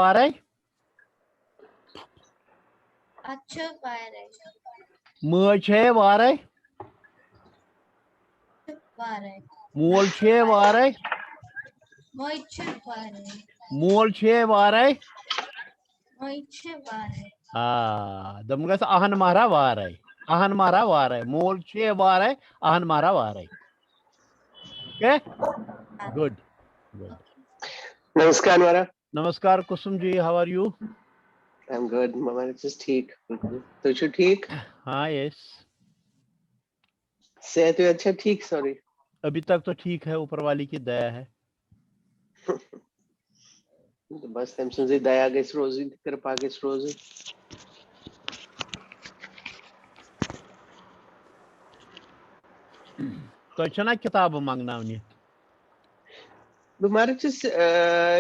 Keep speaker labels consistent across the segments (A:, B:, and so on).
A: वारे
B: अच्छे वारे
A: मछे वारे
B: वारे
A: मोल छे वारे
B: मोइचे वारे
A: मोल छे वारे
B: मोइचे वारे
A: दमगस आहन मारा वारे मोल छे वारे आहन मारा वारे ओके गुड गुड
C: नमस्कार मारा
A: नमस्कार Kusum ji how are you
C: I am good मामा जस्ट ठीक तो जो ठीक
A: हाँ यस
C: सेहत तो अच्छा ठीक सॉरी
A: अभी तक तो ठीक है ऊपर वाली की दया है
C: तो बस तम सुन दया गस रोजी कृपा गस रोजी
A: तो छना किताब मंगनावनी
C: मारा छस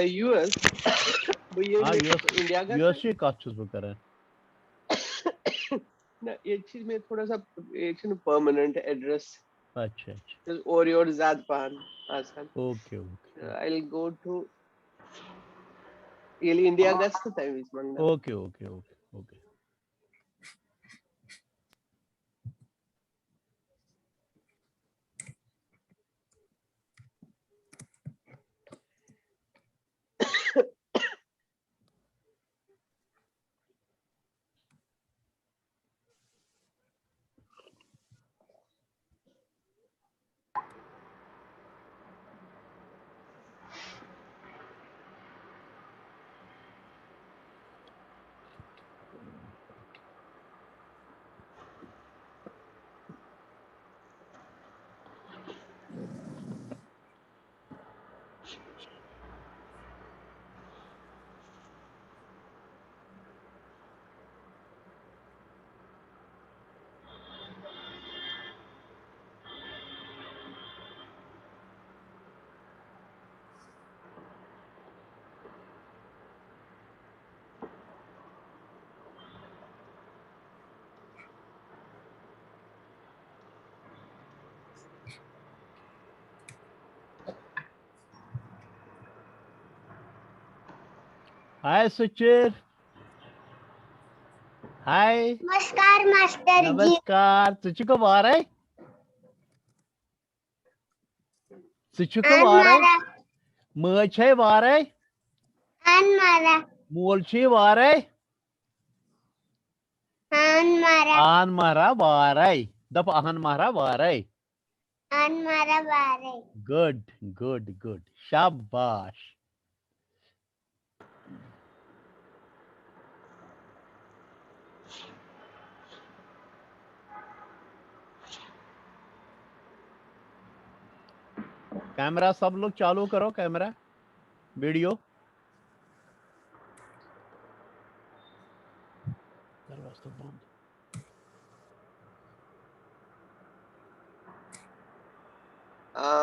C: यूएस
A: हाँ
C: इंडिया का
A: यूएस की कत छुस बह करन
C: ना ये चीज में थोड़ा सा एक परमानेंट एड्रेस
A: अच्छा अच्छा
C: और योर ज्यादा पान आसान
A: okay okay
C: I will go to ये इंडिया गस तो टाइम इस मंगना
A: okay okay okay okay hi Suchir hi
D: नमस्कार मास्टर जी
A: नमस्कार तुझको वारे तुझको वारे
D: मारा
A: मछे वारे
D: आन मारा
A: मोलछे वारे
D: आन मारा
A: आन मारा वारे दप आहन मारा वारे
D: आन मारा बारे
A: गुड गुड गुड शाबाश कैमरा सब लोग चालू करो कैमरा वीडियो दरवाजा तो बंद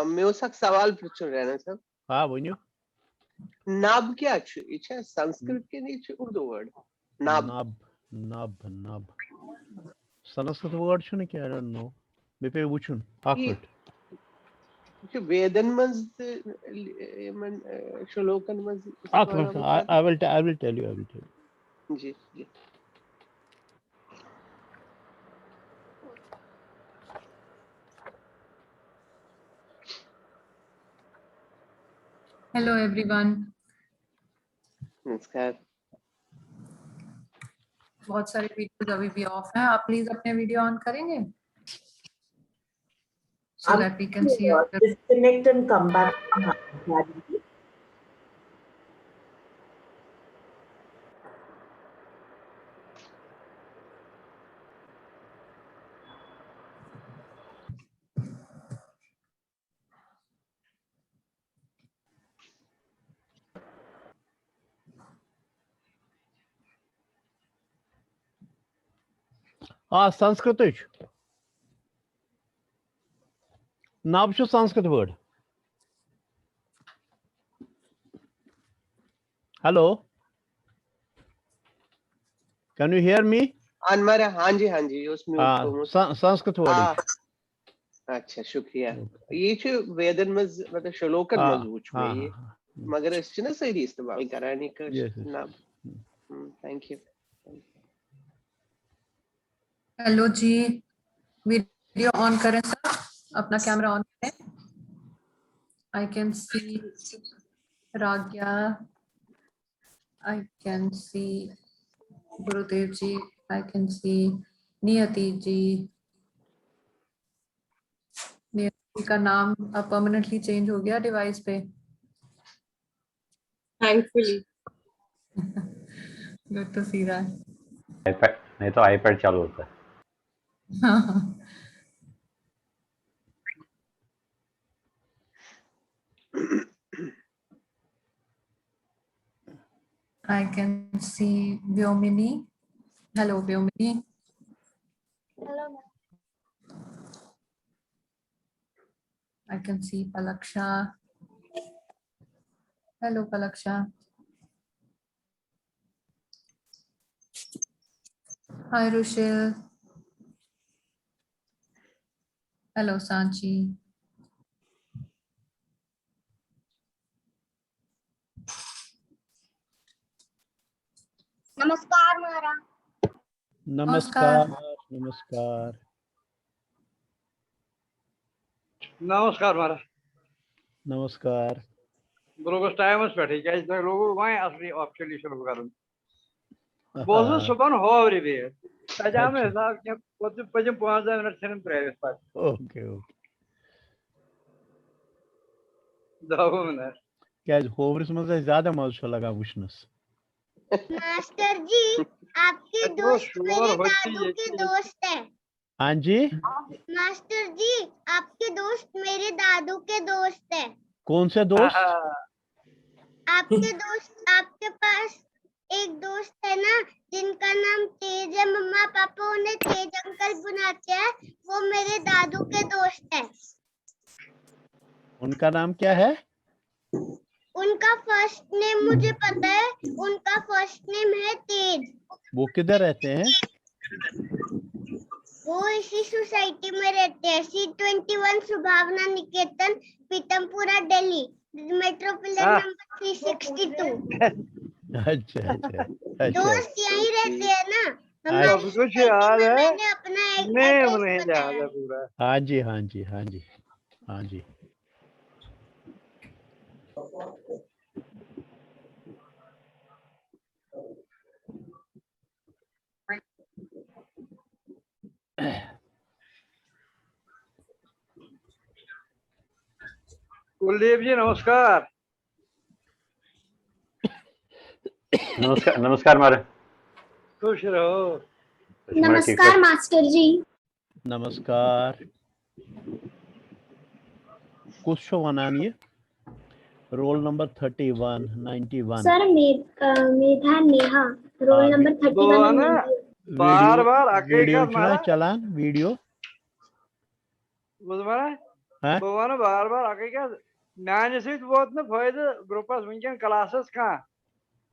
C: मैं उसका सवाल पूछ रहा ना सर
A: हाँ वनियो
C: नाब क्या छु इच्छा संस्कृत के नहीं छु उर्दू वर्ड नाब
A: नब नब नब संस्कृत वर्ड छु क्या आई डोंट नो मे पे वुचुन अकट
C: छु वेदन मंज मन श्लोकन मंज
A: आई विल टेल यू
C: जी जी
E: हेलो एवरीवन
C: नमस्कार
E: बहुत सारे वीडियोस अभी भी ऑफ हैं आप प्लीज अपने वीडियो ऑन करेंगे so that we can see your
F: disconnect and come back.
A: Sanskrit नब छु Sanskrit word hello can you hear me
C: अनमरा हाँ जी उसमें
A: संस्कृत वर्ड
C: अच्छा शुक्रिया ये छु वेदन मज मतलब श्लोकन मज वुच में ये मगर इससे ना सही इस्तेमाल कराने का
A: Yes, yes.
C: नाब। Thank you.
E: हेलो जी, वीडियो ऑन करें सर, अपना कैमरा ऑन करें। I can see राग्या, I can see Gurudev ji, I can see नियति जी। नियति का नाम अब परमानेंटली चेंज हो गया डिवाइस पे,
F: thankfully.
E: Good to see that.
G: IPad नहीं तो आईपैड चालू होता है।
E: I can see Vyomini. Hello, Vyomini.
B: Hello.
E: I can see Palaksha. Hello, Palaksha. Hi, Rushil. Hello, Sanchi.
D: नमस्कार मारा।
A: नमस्कार नमस्कार
H: नमस्कार महाराज।
A: नमस्कार
H: बरोबर टाइमस पे क्या लोगों वहीं असली ऑप्शन शुरू कर बोल सुबह होवरी भी सजाम हिसाब के पजम 15 मिनट सिर्फ त्रेविस पर
A: ओके ओके
H: 10 मिनट
A: क्या होवरिस में ज्यादा मजा लगा वुशनस।
D: मास्टर जी आपके दोस्त मेरे दादू के दोस्त है।
A: हाँ जी
D: मास्टर जी आपके दोस्त मेरे दादू के दोस्त है।
A: कौन से दोस्त?
D: आपके दोस्त, आपके पास एक दोस्त है ना जिनका नाम तेज है, मम्मा पापा उन्हें तेज अंकल बुलाते हैं, वो मेरे दादू के दोस्त है।
A: उनका नाम क्या है?
D: उनका फर्स्ट नेम मुझे पता है, उनका फर्स्ट नेम है तेज।
A: वो किधर रहते हैं?
D: वो इसी सोसाइटी में रहते हैं, C21 Subhavana Niketan, Pitampura, Delhi, metro pillar number 362।
A: अच्छा अच्छा
D: दोस्त यहीं रहते हैं ना
H: सब कुछ याद है,
D: मैंने अपना एक
H: नेम
D: एड्रेस
H: नहीं
D: बताया।
H: याद है पूरा।
A: हाँ जी हाँ जी हाँ जी हाँ जी।
H: कुलदीप जी नमस्कार।
G: नमस्कार नमस्कार मारे।
H: खुश रहो।
D: नमस्कार मास्टर जी।
A: नमस्कार। कुछ वनान ये रोल नंबर 31 91
D: सर मेधा नेहा, रोल नंबर 31।
H: बार बार
A: वीडियो
H: हकीकत मारा
A: चलान वीडियो
H: बुझमाना
A: हाँ?
H: बवाना बार बार हकीकत नान सहित वोत न फायदे ग्रुपस वनकन क्लासस का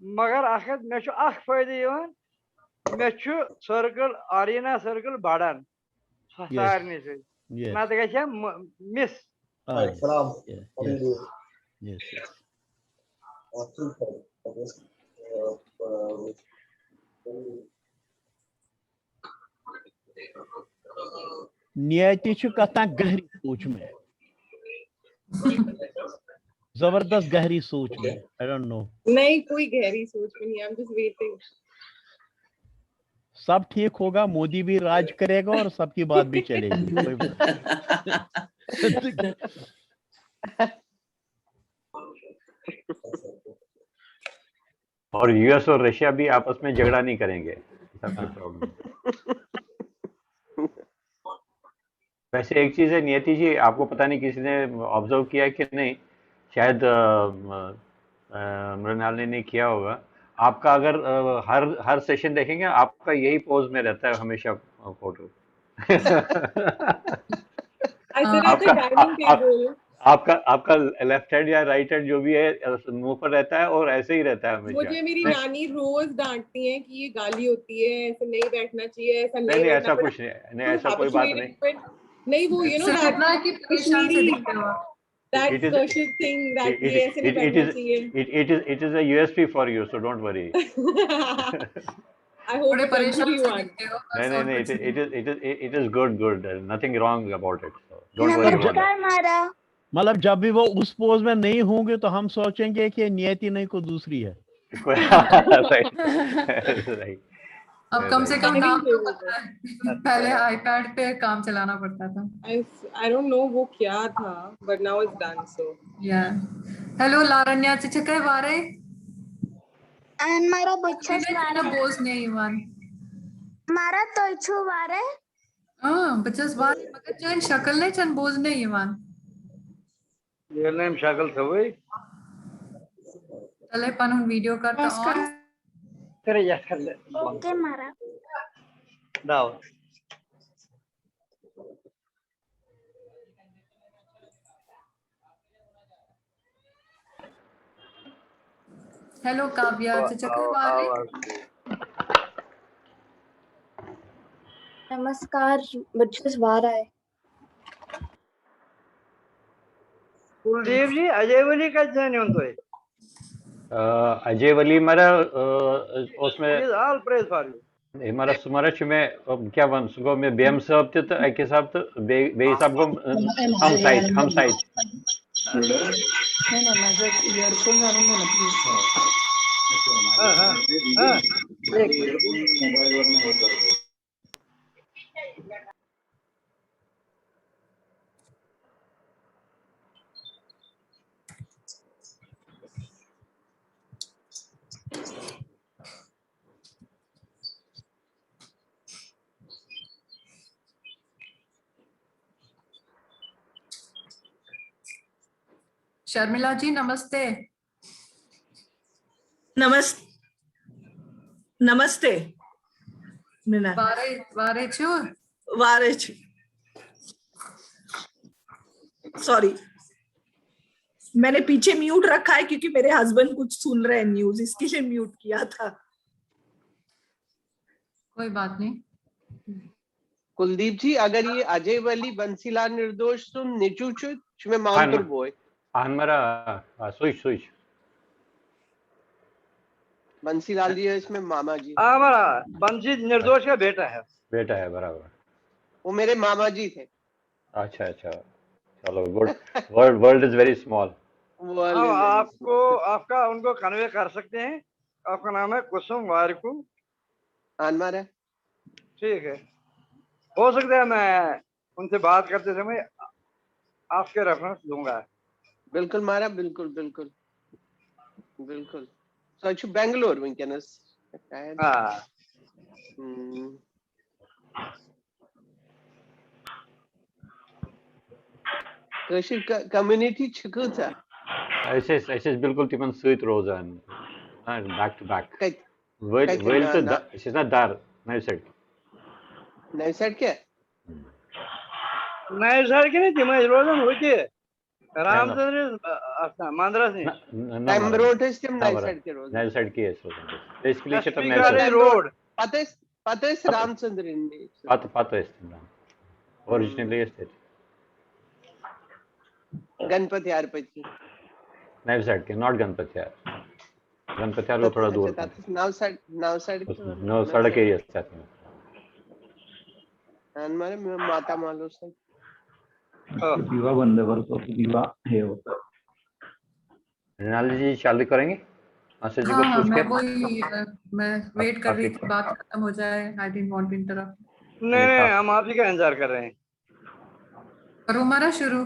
H: मगर अखत मे छु अख फायदे यवन मे छु सर्कल अरीना सर्कल बढ़ान सारने से
A: Yes.
H: ना तो क्या मिस
A: Yes. नियति छु कथा गहरी सोच में, जबरदस्त गहरी सोच में। I don't know.
F: नहीं कोई गहरी सोच में नहीं, आई एम जस्ट वेटिंग।
A: सब ठीक होगा, मोदी भी राज करेगा और सबकी बात भी चलेगी। कोई बात
G: और यूएस और रशिया भी आपस में झगड़ा नहीं करेंगे, सबकी प्रॉब्लम। वैसे एक चीज है नियति जी, आपको पता नहीं किसी ने ऑब्जर्व किया कि नहीं, शायद मृणालिनी ने किया होगा। आपका अगर हर सेशन देखेंगे आपका यही पोज में रहता है हमेशा फोटो। आपका लेफ्ट हैंड या राइट हैंड जो भी है मुंह पर रहता है और ऐसे ही रहता है हमेशा।
F: मुझे मेरी नानी रोज डांटती है कि ये गाली होती है, ऐसे नहीं बैठना चाहिए, ऐसा
G: नहीं ऐसा कुछ नहीं, नहीं ऐसा कोई बात नहीं।
F: नहीं वो
E: सिर्फ इतना है कि परेशान से दिखते हो आप।
F: that
G: it is
F: Kaushik thing that
G: it,
F: ये ऐसे नहीं
G: it
F: बैठना
G: is
F: चाहिए.
G: it is a USP for you, so don't worry.
F: I hope
E: बड़े
F: it
E: परेशान
F: continue
E: से
F: on.
E: दिखते हो
G: नहीं
E: बस
G: नहीं
E: और
G: नहीं,
E: कुछ नहीं।
G: it is good. There's nothing wrong about it. So don't worry about
D: नमस्कार मारा.
A: मतलब जब भी वो उस पोज में नहीं होंगे तो हम सोचेंगे कि नियति नहीं को दूसरी है.
G: that. Right.
E: अब कम से कम
F: Timing
E: नाम तो
F: table
E: पता है. पहले आईपैड पे काम चलाना पड़ता था.
F: I don't know वो क्या था, but now it's done. So
E: Yeah. Hello Laranya Chichake Vare.
D: And मारा बच्चा
E: Cine boz ne Ivan.
D: मारा तो इच्छू वारे.
E: बच्चा बार मगर चैन शक्ल नहीं चैन बोझ नहीं Ivan.
H: ये नेम शक्ल था वही
E: चले पन वीडियो करता ऑन.
H: तेरे यार कर ले
D: ओके मारा.
H: दाव
E: Hello Kavya Chichake Vare.
B: नमस्कार बच्चों बाहर आए.
H: कुलदीप जी अजय वली का जाने उन तो है
G: अजय वली हमारा उसमें
H: is all praise for you
G: हमारा सुमरच में क्या वन सुगो में बेम साहब थे तो एक हिसाब तो बे हिसाब को हम साइट
B: नहीं माझं इयरफोन घालून दे ना प्लीज.
H: हां हां
E: शर्मिला जी नमस्ते.
I: नमस्ते मीना
E: वारे वारे छु.
I: वारेच सॉरी मैंने पीछे म्यूट रखा है क्योंकि मेरे हस्बैंड कुछ सुन रहे हैं न्यूज इसके लिए म्यूट किया था.
E: कोई बात नहीं.
C: कुलदीप जी अगर ये अजय वली बंसीलाल निर्दोष तो निचूचु में माउंटर बॉय
G: हमारा स्विच
C: बंसीलाल जी है इसमें मामा जी.
H: हमारा बंसी निर्दोष का बेटा है
G: बराबर.
C: वो मेरे मामा जी थे.
G: अच्छा चलो good. World is very small.
H: हम आपको आपका उनको कन्वे कर सकते हैं. आपका नाम है कुसुम वारिकू.
C: हमारा
H: ठीक है. हो सकता है मैं उनसे बात करते समय आपके रेफरेंस दूंगा.
C: बिल्कुल मारा बिल्कुल. So it's Bangalore वंकनस.
H: हां
C: कशिर कम्युनिटी छिकू था.
G: ऐसे बिल्कुल तिमन सहित रोजान बैक टू बैक वेल तो इज नॉट दार नाइट साइड
C: क्या
H: नहीं सर के नहीं तिमन रोजन होती है. रामचंद्र मांद्रा से
C: टाइम रोड है सिम नाइट साइड के
G: है basically set up
H: night road
C: पता है रामचंद्र ने
G: पता है ओरिजिनली है
C: गणपति यार पची
G: नाइट साइड के नॉट गणपति यार वो थोड़ा दूर था.
C: नाउ साइड
G: नो सड़क एरिया साथ में
C: हमारे माता मालो से
J: दीवा बंद है तो दीवा है होता है.
G: मृणाली जी चालू करेंगे मैसेज को
E: हाँ,
G: पूछ के.
E: मैं वेट कर रही थी बात खत्म हो जाए. I didn't want to interrupt.
H: नहीं हम आप ही का इंतजार कर रहे हैं.
E: करो हमारा शुरू.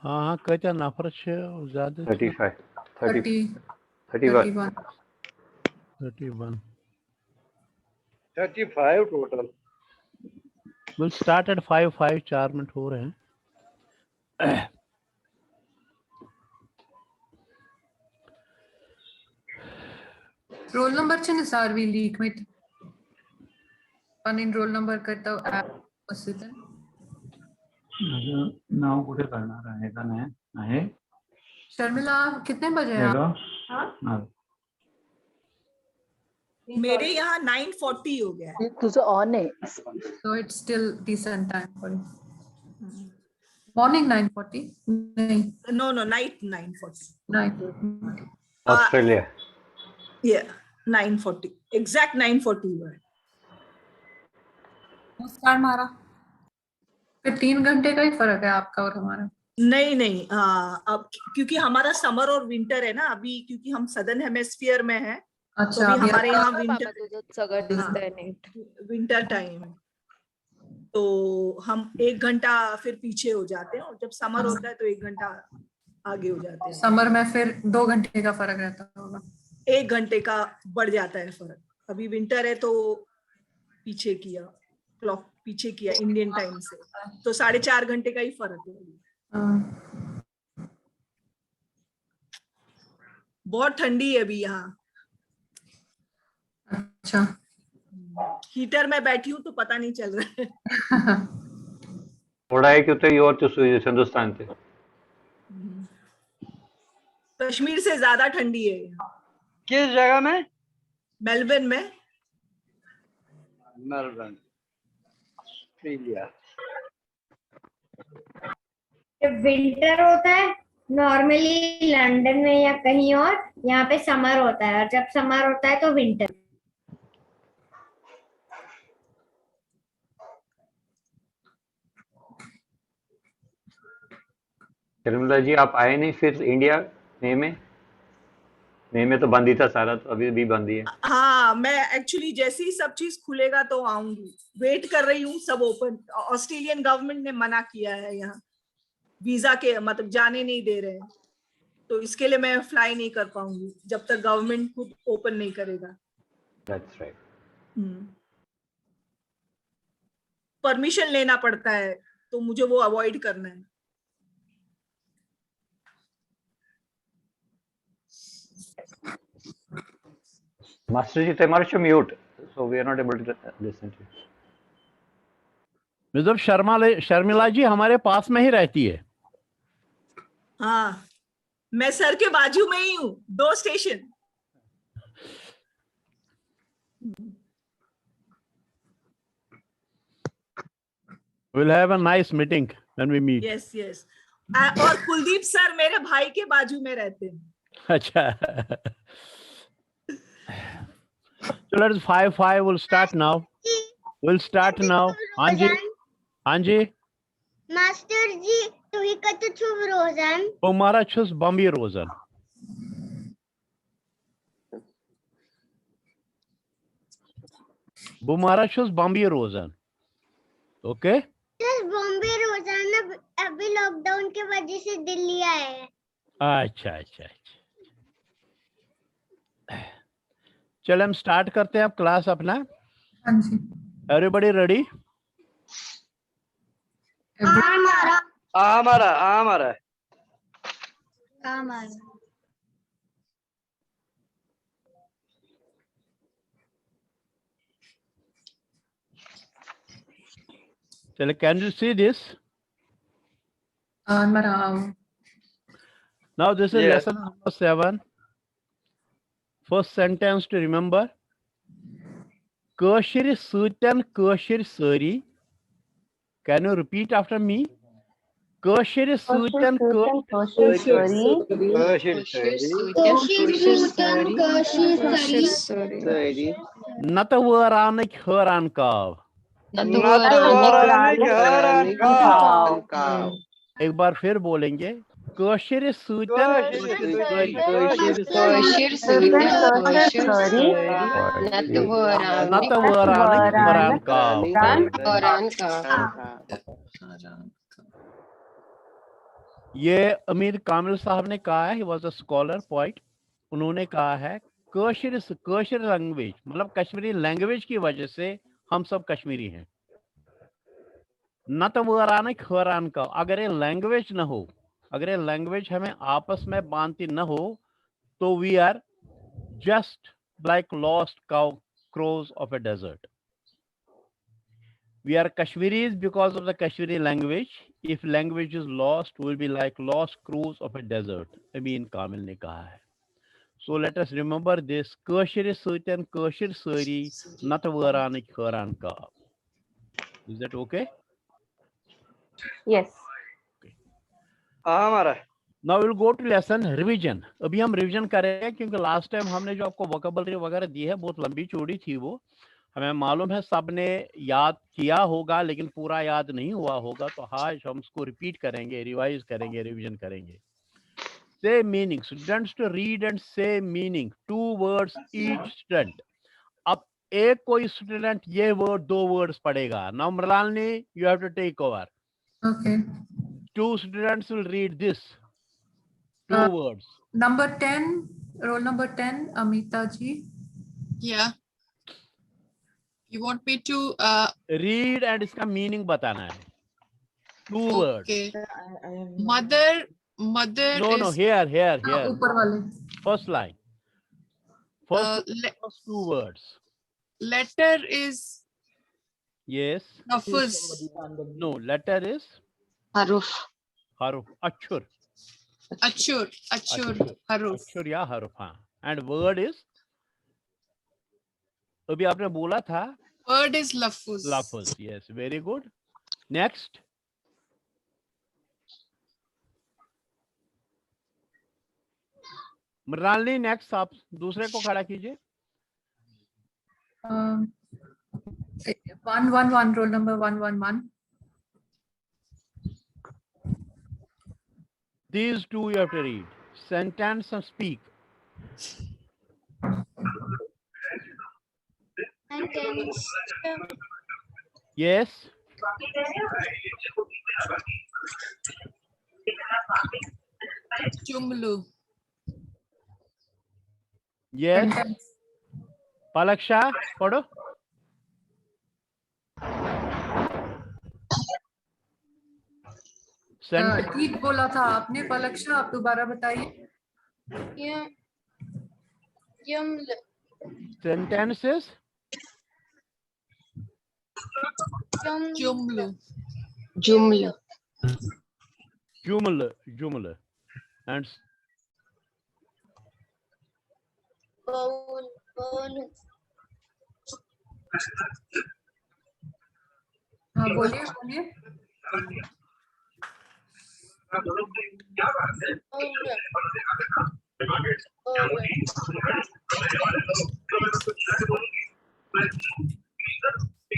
A: हाँ कहते नफर ज्यादा
H: 35 total.
A: We'll start at 5 4 minute हो रहे हैं.
E: रोल नंबर छे सारवी लीक में पण इन रोल नंबर करता असितन
J: नाव कुठे करणार आहे का नाही आहे.
E: शर्मिला कितने बजे
J: हाँ
I: मेरे यहाँ 9:40 हो गया.
B: तुझं ऑन आहे.
E: so it's still decent time for you. Morning 9:40. नहीं,
I: No, night 9:40.
E: night.
G: Australia.
I: Yeah, 9:40. Exact 9:40 हुआ है.
E: स्टार मारा. फिर 3 घंटे का ही फर्क है आपका और हमारा.
I: नहीं, अब क्योंकि हमारा समर और विंटर है ना अभी, क्योंकि हम सदर्न हेमिस्फीयर में है.
E: अच्छा,
I: तो अभी
E: अभी
I: हमारे यहाँ
K: बाबा तुझं सगळं दिसतंय नीट.
I: विंटर टाइम है, तो हम 1 घंटा फिर पीछे हो जाते हैं, और जब समर होता है तो 1 घंटा आगे हो जाते हैं.
E: समर में फिर 2 घंटे का फर्क रहता होगा.
I: 1 घंटे का बढ़ जाता है फर्क. अभी विंटर है तो पीछे किया, क्लॉक पीछे किया इंडियन टाइम से, तो 4.5 घंटे का ही फर्क है. बहुत ठंडी है अभी यहाँ.
E: अच्छा,
I: हीटर में बैठी हूँ तो पता नहीं चल रहा है.
G: थोड़ा है क्यों तो और तो हिंदुस्तान से
I: कश्मीर से ज्यादा ठंडी है यहाँ.
H: किस जगह में?
I: मेलबर्न में.
H: Melbourne, Australia.
D: जब विंटर होता है नॉर्मली लंदन में या कहीं और, यहाँ पे समर होता है, और जब समर होता है तो विंटर.
G: शर्मिला जी आप आए नहीं फिर इंडिया मई में तो बंद ही था सारा, तो अभी भी बंद ही है.
I: हाँ, मैं एक्चुअली जैसे ही सब चीज खुलेगा तो आऊंगी. वेट कर रही हूँ सब ओपन. ऑस्ट्रेलियन गवर्नमेंट ने मना किया है यहाँ वीजा के, मतलब जाने नहीं दे रहे हैं, तो इसके लिए मैं फ्लाई नहीं कर पाऊंगी जब तक गवर्नमेंट खुद ओपन नहीं करेगा.
G: That's right.
I: परमिशन लेना पड़ता है, तो मुझे वो अवॉइड करना है.
G: Master ji, तुम्हारा show mute, so we are not able to listen to you.
A: मतलब शर्मिला जी हमारे पास में ही रहती है.
I: हाँ, मैं सर के बाजू में ही हूँ, 2 station.
A: We'll have a nice meeting when we meet.
I: Yes. और कुलदीप सर मेरे भाई के बाजू में रहते हैं.
A: अच्छा. So let's 5 we'll start now. Anji.
D: Master ji तुही कत छुव रोजन.
A: Umara chus Bambi Rosen. Bumara chus Bambi Rosen. Okay?
D: Bombay रोजाना अभी लॉकडाउन के वजह से दिल्ली आए हैं.
A: अच्छा. चल हम स्टार्ट करते हैं अब क्लास अपना.
E: हाँ जी.
A: Everybody ready?
H: हमारा
A: चलो, can you see this? Now this is lesson number 7. First sentence to remember. Kashir Sutan Kashir Sari. Can you repeat after me? Kashir Sutan Kashir Sari. Natavaranik Haran Kav. एक बार फिर बोलेंगे. कशिर सूतन ये अमीर कामिल साहब ने कहा है. He was a scholar poet. उन्होंने कहा है कशिर लैंग्वेज मतलब कश्मीरी लैंग्वेज की वजह से हम सब कश्मीरी हैं. न तो वरान खरान का. अगर ये लैंग्वेज न हो, अगर ये लैंग्वेज हमें आपस में बांधती न हो, तो we are just like lost cow crows of a desert. We are Kashmiris because of the Kashmiri language. If language is lost, we will be like lost crows of a desert. Amin Kamil ne kaha hai. So let us remember this. Kashir Sutan Kashir Sari Natavaran Kharan Ka. Is that okay?
K: Yes.
A: Okay.
H: हाँ महाराज।
A: Now we'll go to lesson revision. अभी हम revision करेंगे क्योंकि last time हमने जो आपको vocabulary वगैरह दी है बहुत लंबी चौड़ी थी, वो हमें मालूम है सबने याद किया होगा लेकिन पूरा याद नहीं हुआ होगा, तो आज हम उसको रिपीट करेंगे, रिवाइज करेंगे, रिवीजन करेंगे. Say meaning. Students to read and say meaning. 2 words each student. अब एक कोई स्टूडेंट ये वर्ड 2 वर्ड्स पढ़ेगा. Now Mralini, you have to take over.
E: Okay.
A: 2 students will read this. 2 words.
E: Number 10, roll number 10, Amita ji.
L: Yeah. You want me to
A: Read and इसका meaning बताना है. 2 words.
L: okay. Mother
A: No,
L: is
A: here.
E: ऊपर वाले.
A: First line. First 2 words.
L: letter is
A: Yes.
L: lafuz.
A: No, letter is
K: Haruf.
A: haruf. Achur.
L: Achur haruf.
A: Achur या haruf. हाँ. And word is, अभी आपने बोला था
L: Word is lafuz.
A: lafuz. Yes, very good. Next. Mrinalini, next आप दूसरे को खड़ा कीजिए.
E: 111, roll number 111.
A: These 2 you have to read. Sentence and speak.
D: Sentence.
A: Yes.
L: Jumlu.
A: Yes. पलक्षा पढ़ो.
E: ठीक बोला था आपने पलक्षा, आप दोबारा बताइए.
A: Sentences.
L: Jumlu.
A: Jumla. And
E: हाँ बोलिए.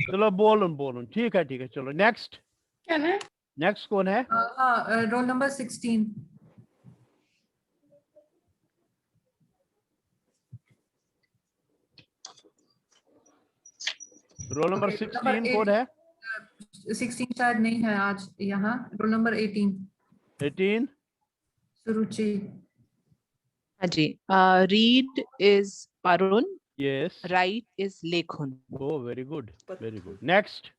A: चलो बोलो. ठीक है. चलो नेक्स्ट. नेक्स्ट कौन है?
E: Roll number 16.
A: रोल नंबर 16 कौन है?
E: 16 शायद नहीं है आज यहाँ. Roll number 18. सुरुचि.
K: हाँ जी. Read is Parun.
A: Yes.
K: Write is Lekhun.
A: Oh, very good. Next.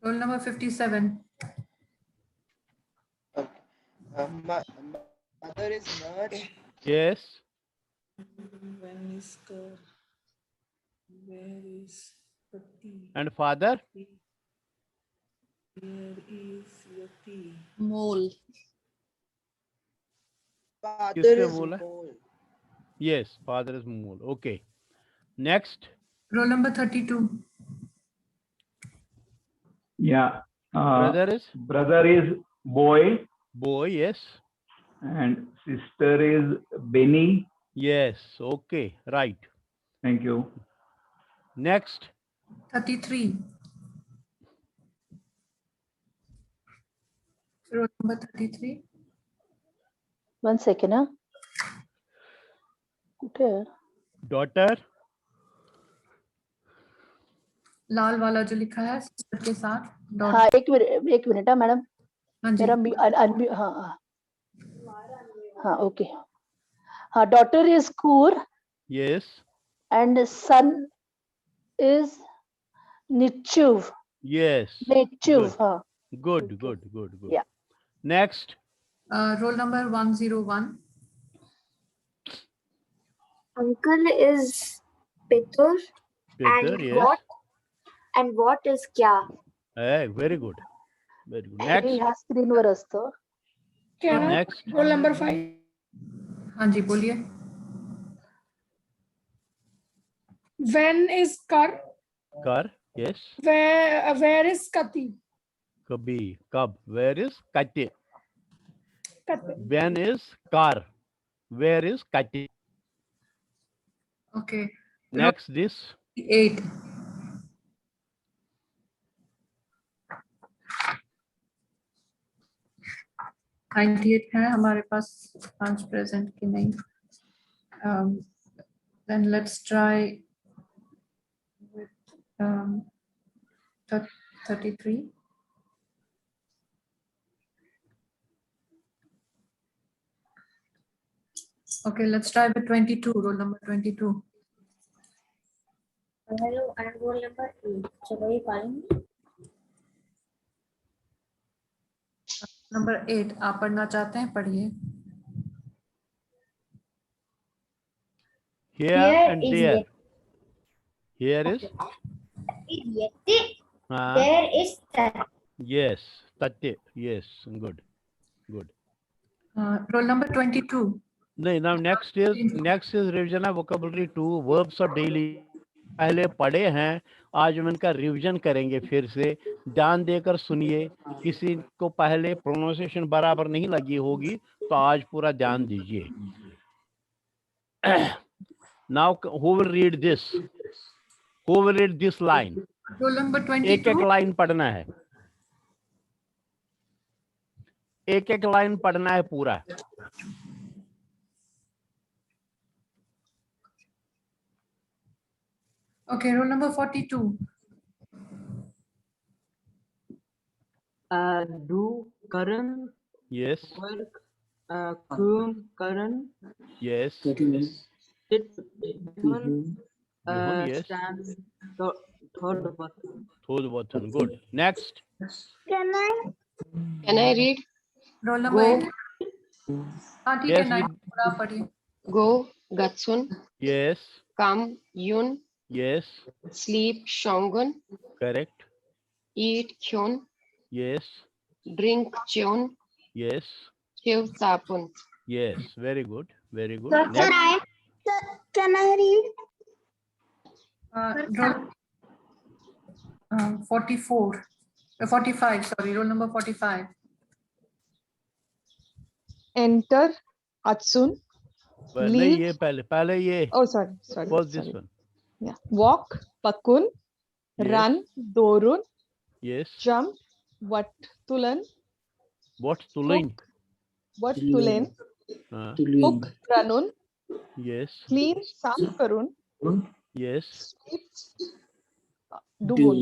E: Roll number 57.
C: Mother is Nurse.
A: Yes.
I: When is Kar? Where is Pati?
A: And father?
I: Where is Yati?
L: Mole.
C: Father is
A: बोला?
C: Mole.
A: Yes, father is mole. Okay. Next.
E: Roll number 32.
J: Yeah.
A: Brother is
J: boy.
A: Boy, yes.
J: And sister is Benny.
A: Yes. Okay. Right.
J: Thank you.
A: Next.
E: 33. Roll number 33.
M: 1 second. कुठे आहे?
A: Daughter.
E: लाल वाला जो लिखा है sister के साथ.
M: हाँ एक मिनट मैडम. मेरा हाँ ओके. हाँ daughter is Kur.
A: Yes.
M: And son is Nichuv.
A: Yes.
M: Nichuv. हाँ.
A: Good.
M: Yeah.
A: Next.
E: Roll number 101.
B: Uncle is Pitur.
A: Peter, yes.
B: What is kya?
A: Hey, very good. Next.
M: ह्या स्क्रीनवर असतं.
A: Next.
B: Roll number 5.
E: हाँ जी बोलिए.
B: When is Kar?
A: Kar, yes.
B: Where is Kati?
A: Kabhi, Kab. Where is Kati? When is car. Where is kati.
E: Okay.
A: Next this
E: 8. है हमारे पास 5 present की नहीं. Then let's try with 33. Okay, let's try with 22, roll number 22.
B: Hello, and roll number 8. So very fine.
E: Number 8, आप पढ़ना चाहते हैं पढ़िए.
A: here and
B: is
A: there.
B: yet.
A: Here is
B: There is that.
A: yes, tate. Yes, good, good.
E: Roll number 22.
A: No, now next is revision of vocabulary 2, verbs of daily. पहले पढ़े हैं, आज हम इनका रिवीजन करेंगे फिर से. ध्यान देकर सुनिए. किसी को पहले प्रोनाउंसिएशन बराबर नहीं लगी होगी तो आज पूरा ध्यान दीजिए. Now who will read this? Who will read this line?
E: Roll number 22.
A: एक-एक लाइन पढ़ना है. एक-एक लाइन पढ़ना है पूरा.
E: Okay, roll number 42.
K: Do Karan
A: Yes.
K: work? Whom Karan?
A: Yes.
K: Sit Bhuvan,
A: yes.
K: stand third button.
A: Third button. Good. Next.
D: Can
K: I read?
E: Roll number 8. हाँ ठीक है, 9 पूरा पढ़िए.
K: Go Gatsun.
A: Yes.
K: Come Yun.
A: Yes.
K: Sleep Shongun.
A: Correct.
K: Eat Kyun.
A: Yes.
K: Drink Cheon.
A: Yes.
K: Chew Sapun.
A: Yes. Very good. Very good.
D: Sir,
A: Next.
D: can I read?
E: Roll 44. 45, sorry, roll number 45.
N: Enter Atsun.
A: नहीं
N: Leave.
A: ये पहले ये.
N: Oh, sorry.
A: What's this one?
N: Yeah. Walk Pakun.
A: Yes.
N: Run Dorun.
A: Yes.
N: Jump Wattulan.
A: What's Tulin?
N: Wattulen. Hook Ranun.
A: Yes.
N: Clean Saaf Karun.
A: Yes.
N: Dubun.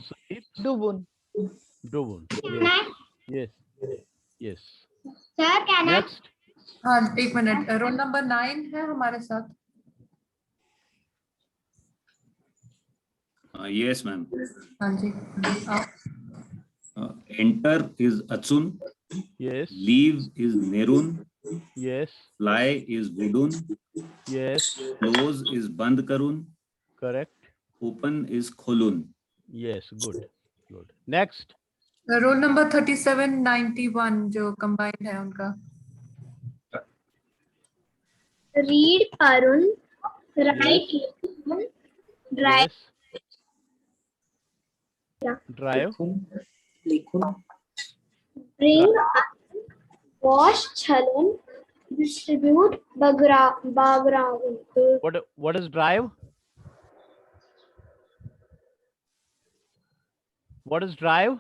A: Sleep.
N: Dubun.
A: Dubun. Yes. Yes.
D: Sir, can I?
A: Next.
E: हाँ एक minute. Roll number 9 है हमारे साथ.
J: Yes, ma'am.
E: हाँ जी.
J: Enter is Atsun.
A: Yes.
J: Leave is Nerun.
A: Yes.
J: Fly is Budun.
A: Yes.
J: Close is Band Karun.
A: Correct.
J: Open is Kholun.
A: Yes. Good. Good. Next.
E: Roll number 37, 91 जो combined है उनका.
D: Read Parun. Write Likhun. Drive.
A: Yes. Drive.
D: Bring. Wash Chalun. Distribute Bagraun.
A: What is drive? What is drive?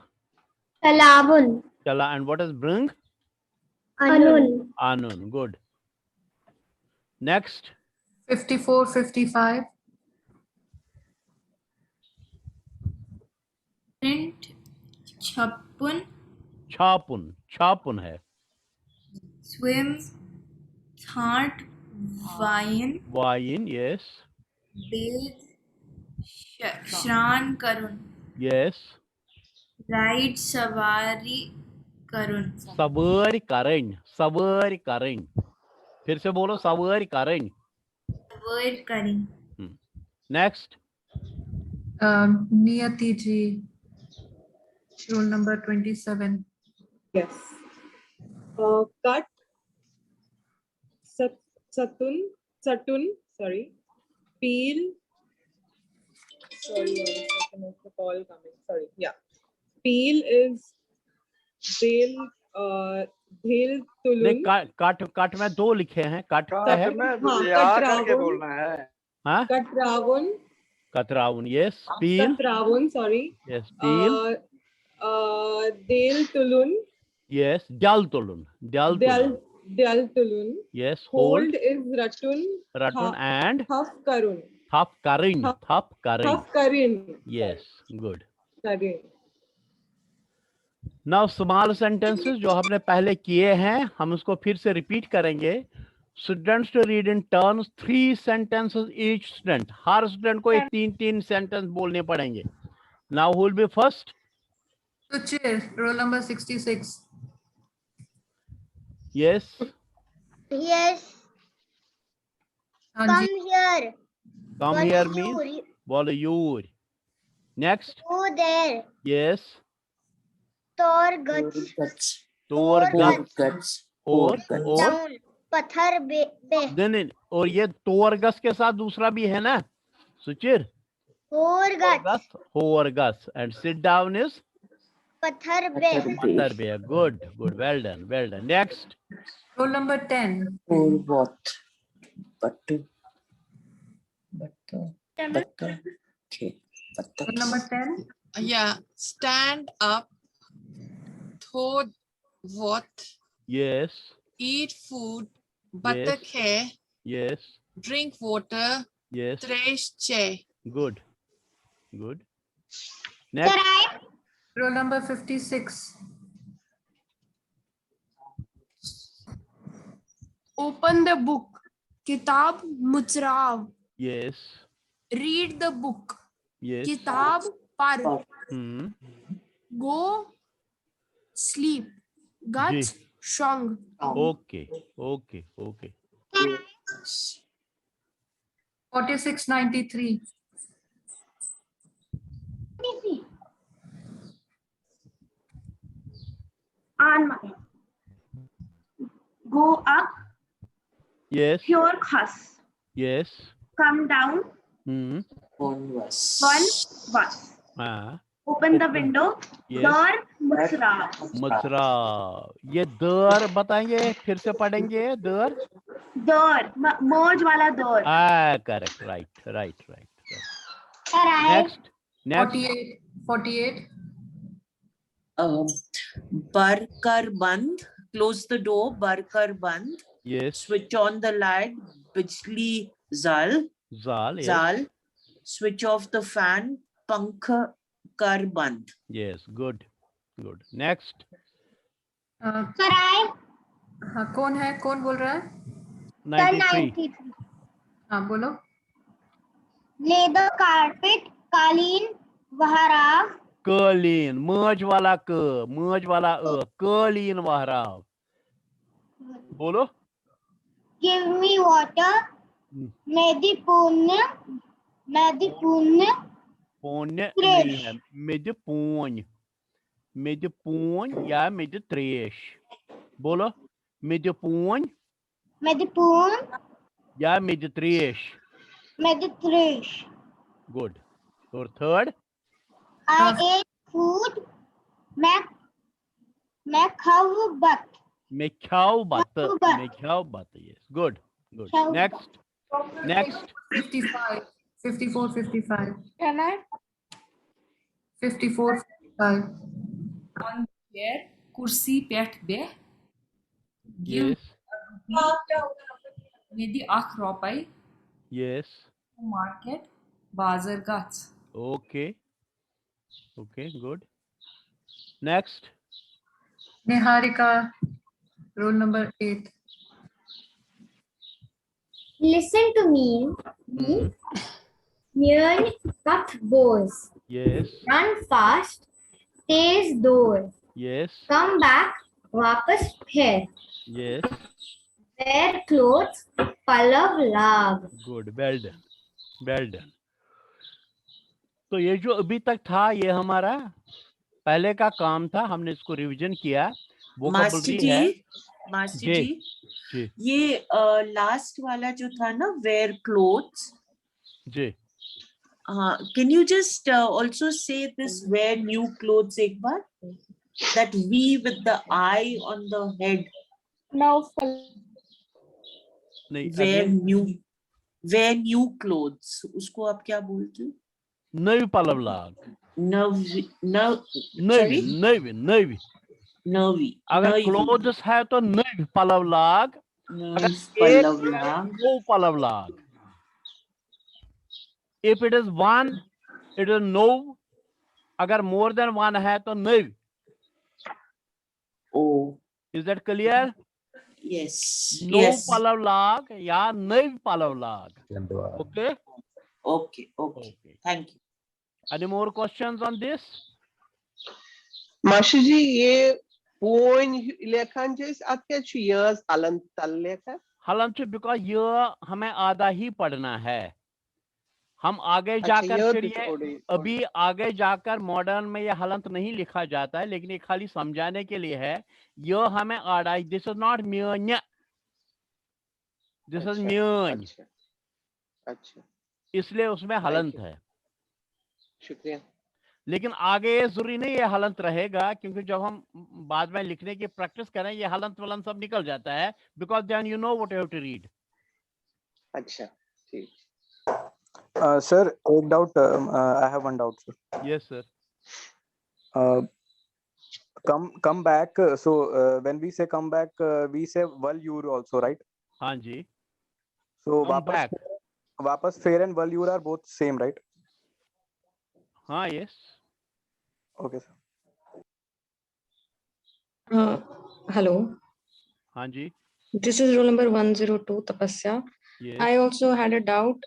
D: Talabun.
A: Chala. And what is bring?
D: Anun.
A: Anun. Good. Next.
E: 54, 55.
L: Print Chapun.
A: Chapun. Chapun hai.
L: Swim. Thart. Vayan.
A: Vayin. Yes.
L: Bathe. Shran Karun.
A: Yes.
L: Ride Savari Karun.
A: Sabari Karan. Sabari Karan. फिर से बोलो सवारी करें.
L: Savari Karin.
A: Next.
E: Niyati ji. Roll number 27.
F: Yes. Cut. Satun. Sorry. Peel. Sorry, one second, it's the call coming. Sorry. Yeah. Peel is Bale धेल
A: नहीं,
F: तुलुन,
A: काट में 2 लिखे हैं, काटता है।
F: हाँ,
H: या करके
F: कतरावुन,
H: बोलना है।
A: हाँ,
F: कतरावुन,
A: कतराउन, यस, पील,
F: कतरावुन, सॉरी,
A: यस, पील,
F: धेल तुलुन,
A: यस, dal tulun,
F: दल तुलुन,
A: yes,
F: hold
A: hold,
F: is ratun,
A: ratun, and
F: thaf karun,
A: thap karin,
F: thaf karin,
A: yes, good.
F: karin.
A: Now small sentences जो हमने पहले किए हैं, हम उसको फिर से रिपीट करेंगे. Students to read in turns 3 sentences each student. Her student को 3 सेंटेंस बोलने पड़ेंगे. Now who will be first?
E: Suchir, roll number 66.
A: Yes.
D: Yes.
E: हाँ
D: Come
E: ji.
D: here.
A: Come
D: What
A: here
D: is
A: means
D: your-
A: volure. Next.
D: Go there.
A: Yes.
D: Tor guts.
A: Tor guts. और
D: Down. पत्थर बे.
A: नहीं, और ये तोरगस के साथ दूसरा भी है ना, सुचिर?
D: Horguts.
A: Horgus. And sit down is
D: पत्थर बे.
A: Pattar Bey. Good, well done. Next.
E: Roll number 10.
O: Or what? But okay.
E: Roll number 10.
P: Yeah, stand up, throw what,
A: Yes.
P: eat food, batak hai,
A: Yes.
P: drink water,
A: Yes.
P: trash chair.
A: Good. Next.
E: Roll number 56.
Q: Open the book. Kitab Muchrav.
A: Yes.
Q: Read the book.
A: Yes.
Q: Kitab Par. Go sleep. Guts Shong.
A: Okay.
E: 4693.
R: On my. Go up.
A: Yes.
R: Pure khas.
A: Yes.
R: Come down.
O: One was.
R: Open the window.
A: Yes.
R: Door Muchrav.
A: मचरा. ये दर बताएंगे, फिर से पढ़ेंगे. दर.
R: Door. Moj wala door.
A: Correct. Right.
R: Alright.
A: Next.
E: 48.
O: Barkar band. Close the door. Barkar band.
A: Yes.
O: Switch on the light. Bijli zal.
A: Yes.
O: Zal. Switch off the fan. Pankha kar band.
A: Yes. Good. Next.
E: हाँ, कौन बोल रहा है?
A: 93.
E: हाँ, बोलो.
D: Lay the carpet. कालीन. वहराव.
A: कालीन. मर्ज वाला कालीन वहराव. बोलो.
D: Give me water. मेदिपुण्य.
A: पुण्य नहीं है, मिदपून या मिदत्रेश. बोलो. मिदपून या मिदत्रेश. Good. और third.
D: I ate food. मैं खाऊ बत.
A: Yes. Good. Next.
E: 55. 54.
Q: Can I?
E: 54.
S: On chair, kursi peth beh.
A: Yes.
S: Medi akh ropai.
A: Yes.
S: Market. Bazar gats.
A: Okay. Good. Next.
E: Niharika, roll number 8.
B: Listen to me. Near cut bows.
A: Yes.
B: Run fast. Tease door.
A: Yes.
B: Come back. वापस फिर.
A: Yes.
B: Wear clothes. पलव लाग.
A: Good. Well done. तो ये जो अभी तक था, ये हमारा पहले का काम था. हमने इसको रिवीजन किया.
O: मास्टर जी, ये लास्ट वाला जो था ना, वेयर क्लोथ्स.
A: जी.
O: Can you just also say this wear new clothes एक बार. That V with the I on the head.
N: Now,
O: wear new clothes. उसको आप क्या बोलते हो?
A: नवी पलव लाग। नवी अगर क्लोथ्स है तो नवी पलव लाग, अगर नौ पलव लाग। If it is one, it is no. अगर more than one है तो नवी।
O: Oh,
A: is that clear?
O: Yes.
A: No
O: yes.
A: palav lag या नवी पलव लाग। Okay.
O: Okay. Thank you.
A: Any more questions on this?
C: Master ji ये point लेखन जैसे आपके चाहिए हलन तल लेखा?
A: हलन से because ये हमें आधा ही पढ़ना है। हम आगे जाकर फिर ये अभी आगे जाकर मॉडर्न में ये हलंत नहीं लिखा जाता है, लेकिन ये खाली समझाने के लिए है। ये हमें आड़ा, दिस इज नॉट म्योन्य, दिस इज म्योन।
C: अच्छा,
A: इसलिए उसमें हलंत है।
C: शुक्रिया।
A: लेकिन आगे ये जरूरी नहीं ये हलंत रहेगा, क्योंकि जब हम बाद में लिखने की प्रैक्टिस करें ये हलंत वलंत सब निकल जाता है, because then you know what you have to read.
C: अच्छा, ठीक।
T: Sir, एक doubt. I have one doubt, sir.
A: Yes, sir.
T: Come back. So when we say come back, we say valure also, right?
A: हाँ जी.
T: So
A: come back.
T: वापस fair and valure are both same, right?
A: हाँ, yes.
T: Okay, sir.
U: Hello.
A: हाँ जी.
U: This is roll number 102, Tapasya.
A: Yes.
U: I also had a doubt.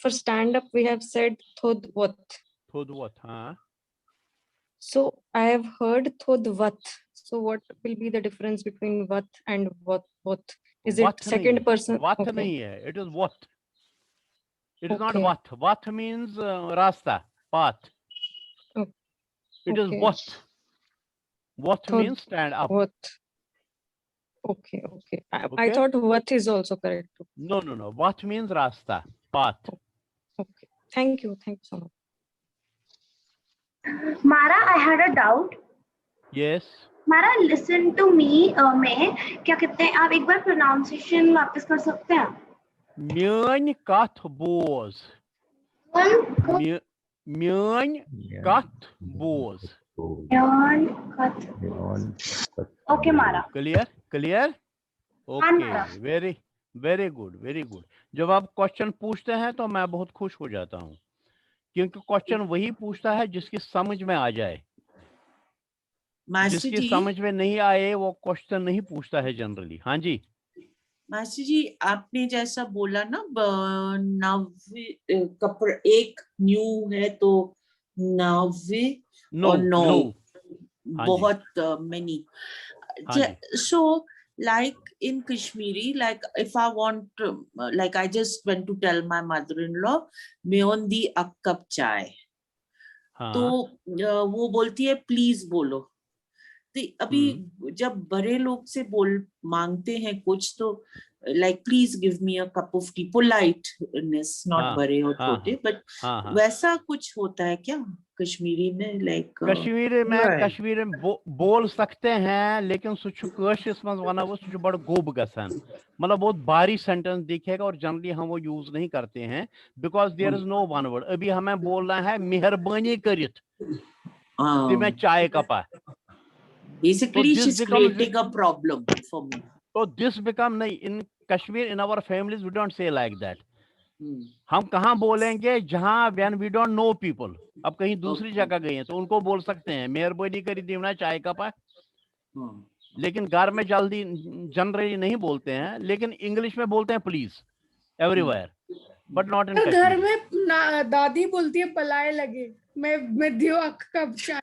U: For stand up, we have said thodvat.
A: Thodvat, huh?
U: So I have heard thodvat. So what will be the difference between what and what? Is
A: what
U: it second person?
A: What
U: Okay.
A: nahi hai. It is what. It is not
U: Okay.
A: what. What means rasta, path. It is
U: Okay.
A: what. What means stand up.
U: What? Okay. I thought what is also correct.
A: No. What means rasta, path.
U: Okay. Thank you so much.
R: Mara, I had a doubt.
A: Yes.
R: Mara, listen to me. में क्या कहते हैं, आप एक बार pronunciation वापस कर सकते हैं?
A: Mjön kath boz. Mjön kath boz.
R: Okay, Mara.
A: Clear?
R: Mara.
A: Okay. Very good. जब आप क्वेश्चन पूछते हैं तो मैं बहुत खुश हो जाता हूँ, क्योंकि क्वेश्चन वही पूछता है जिसकी समझ में आ जाए। जिसकी समझ में नहीं आए वो क्वेश्चन नहीं पूछता है जनरली। हाँ जी
O: मास्टर जी, आपने जैसा बोला ना कपड़ा एक न्यू है तो नवे और नो बहुत many. So like in Kashmiri, like if I want like I just went to tell my mother-in-law मेन दी एक कप चाय, तो वो बोलती है प्लीज बोलो। तो अभी जब बड़े लोग से मांगते हैं कुछ तो like please give me a cup of tea, politeness, not बड़े और छोटे, but वैसा कुछ होता है क्या कश्मीरी में? like
A: कश्मीरी में बोल सकते हैं, लेकिन कशिश मज वन बड़ गोब गसन, मतलब बहुत भारी सेंटेंस दिखेगा और जनरली हम वो यूज नहीं करते हैं, because there is no one word. अभी हमें बोलना है मेहरबानी करित मैं चाय कपा।
O: Basically, she's creating a problem for me.
A: So this become nahi in Kashmir, in our families we don't say like that. हम कहाँ बोलेंगे जहाँ when we don't know people। अब कहीं दूसरी जगह गए हैं तो उनको बोल सकते हैं मेहरबानी करी दीवना चाय कपा, लेकिन घर में जल्दी जनरली नहीं बोलते हैं, लेकिन इंग्लिश में बोलते हैं please everywhere, but not in Kashmir.
Q: घर में दादी बोलती है पलाए लगे, मैं दियो अख कब चाय।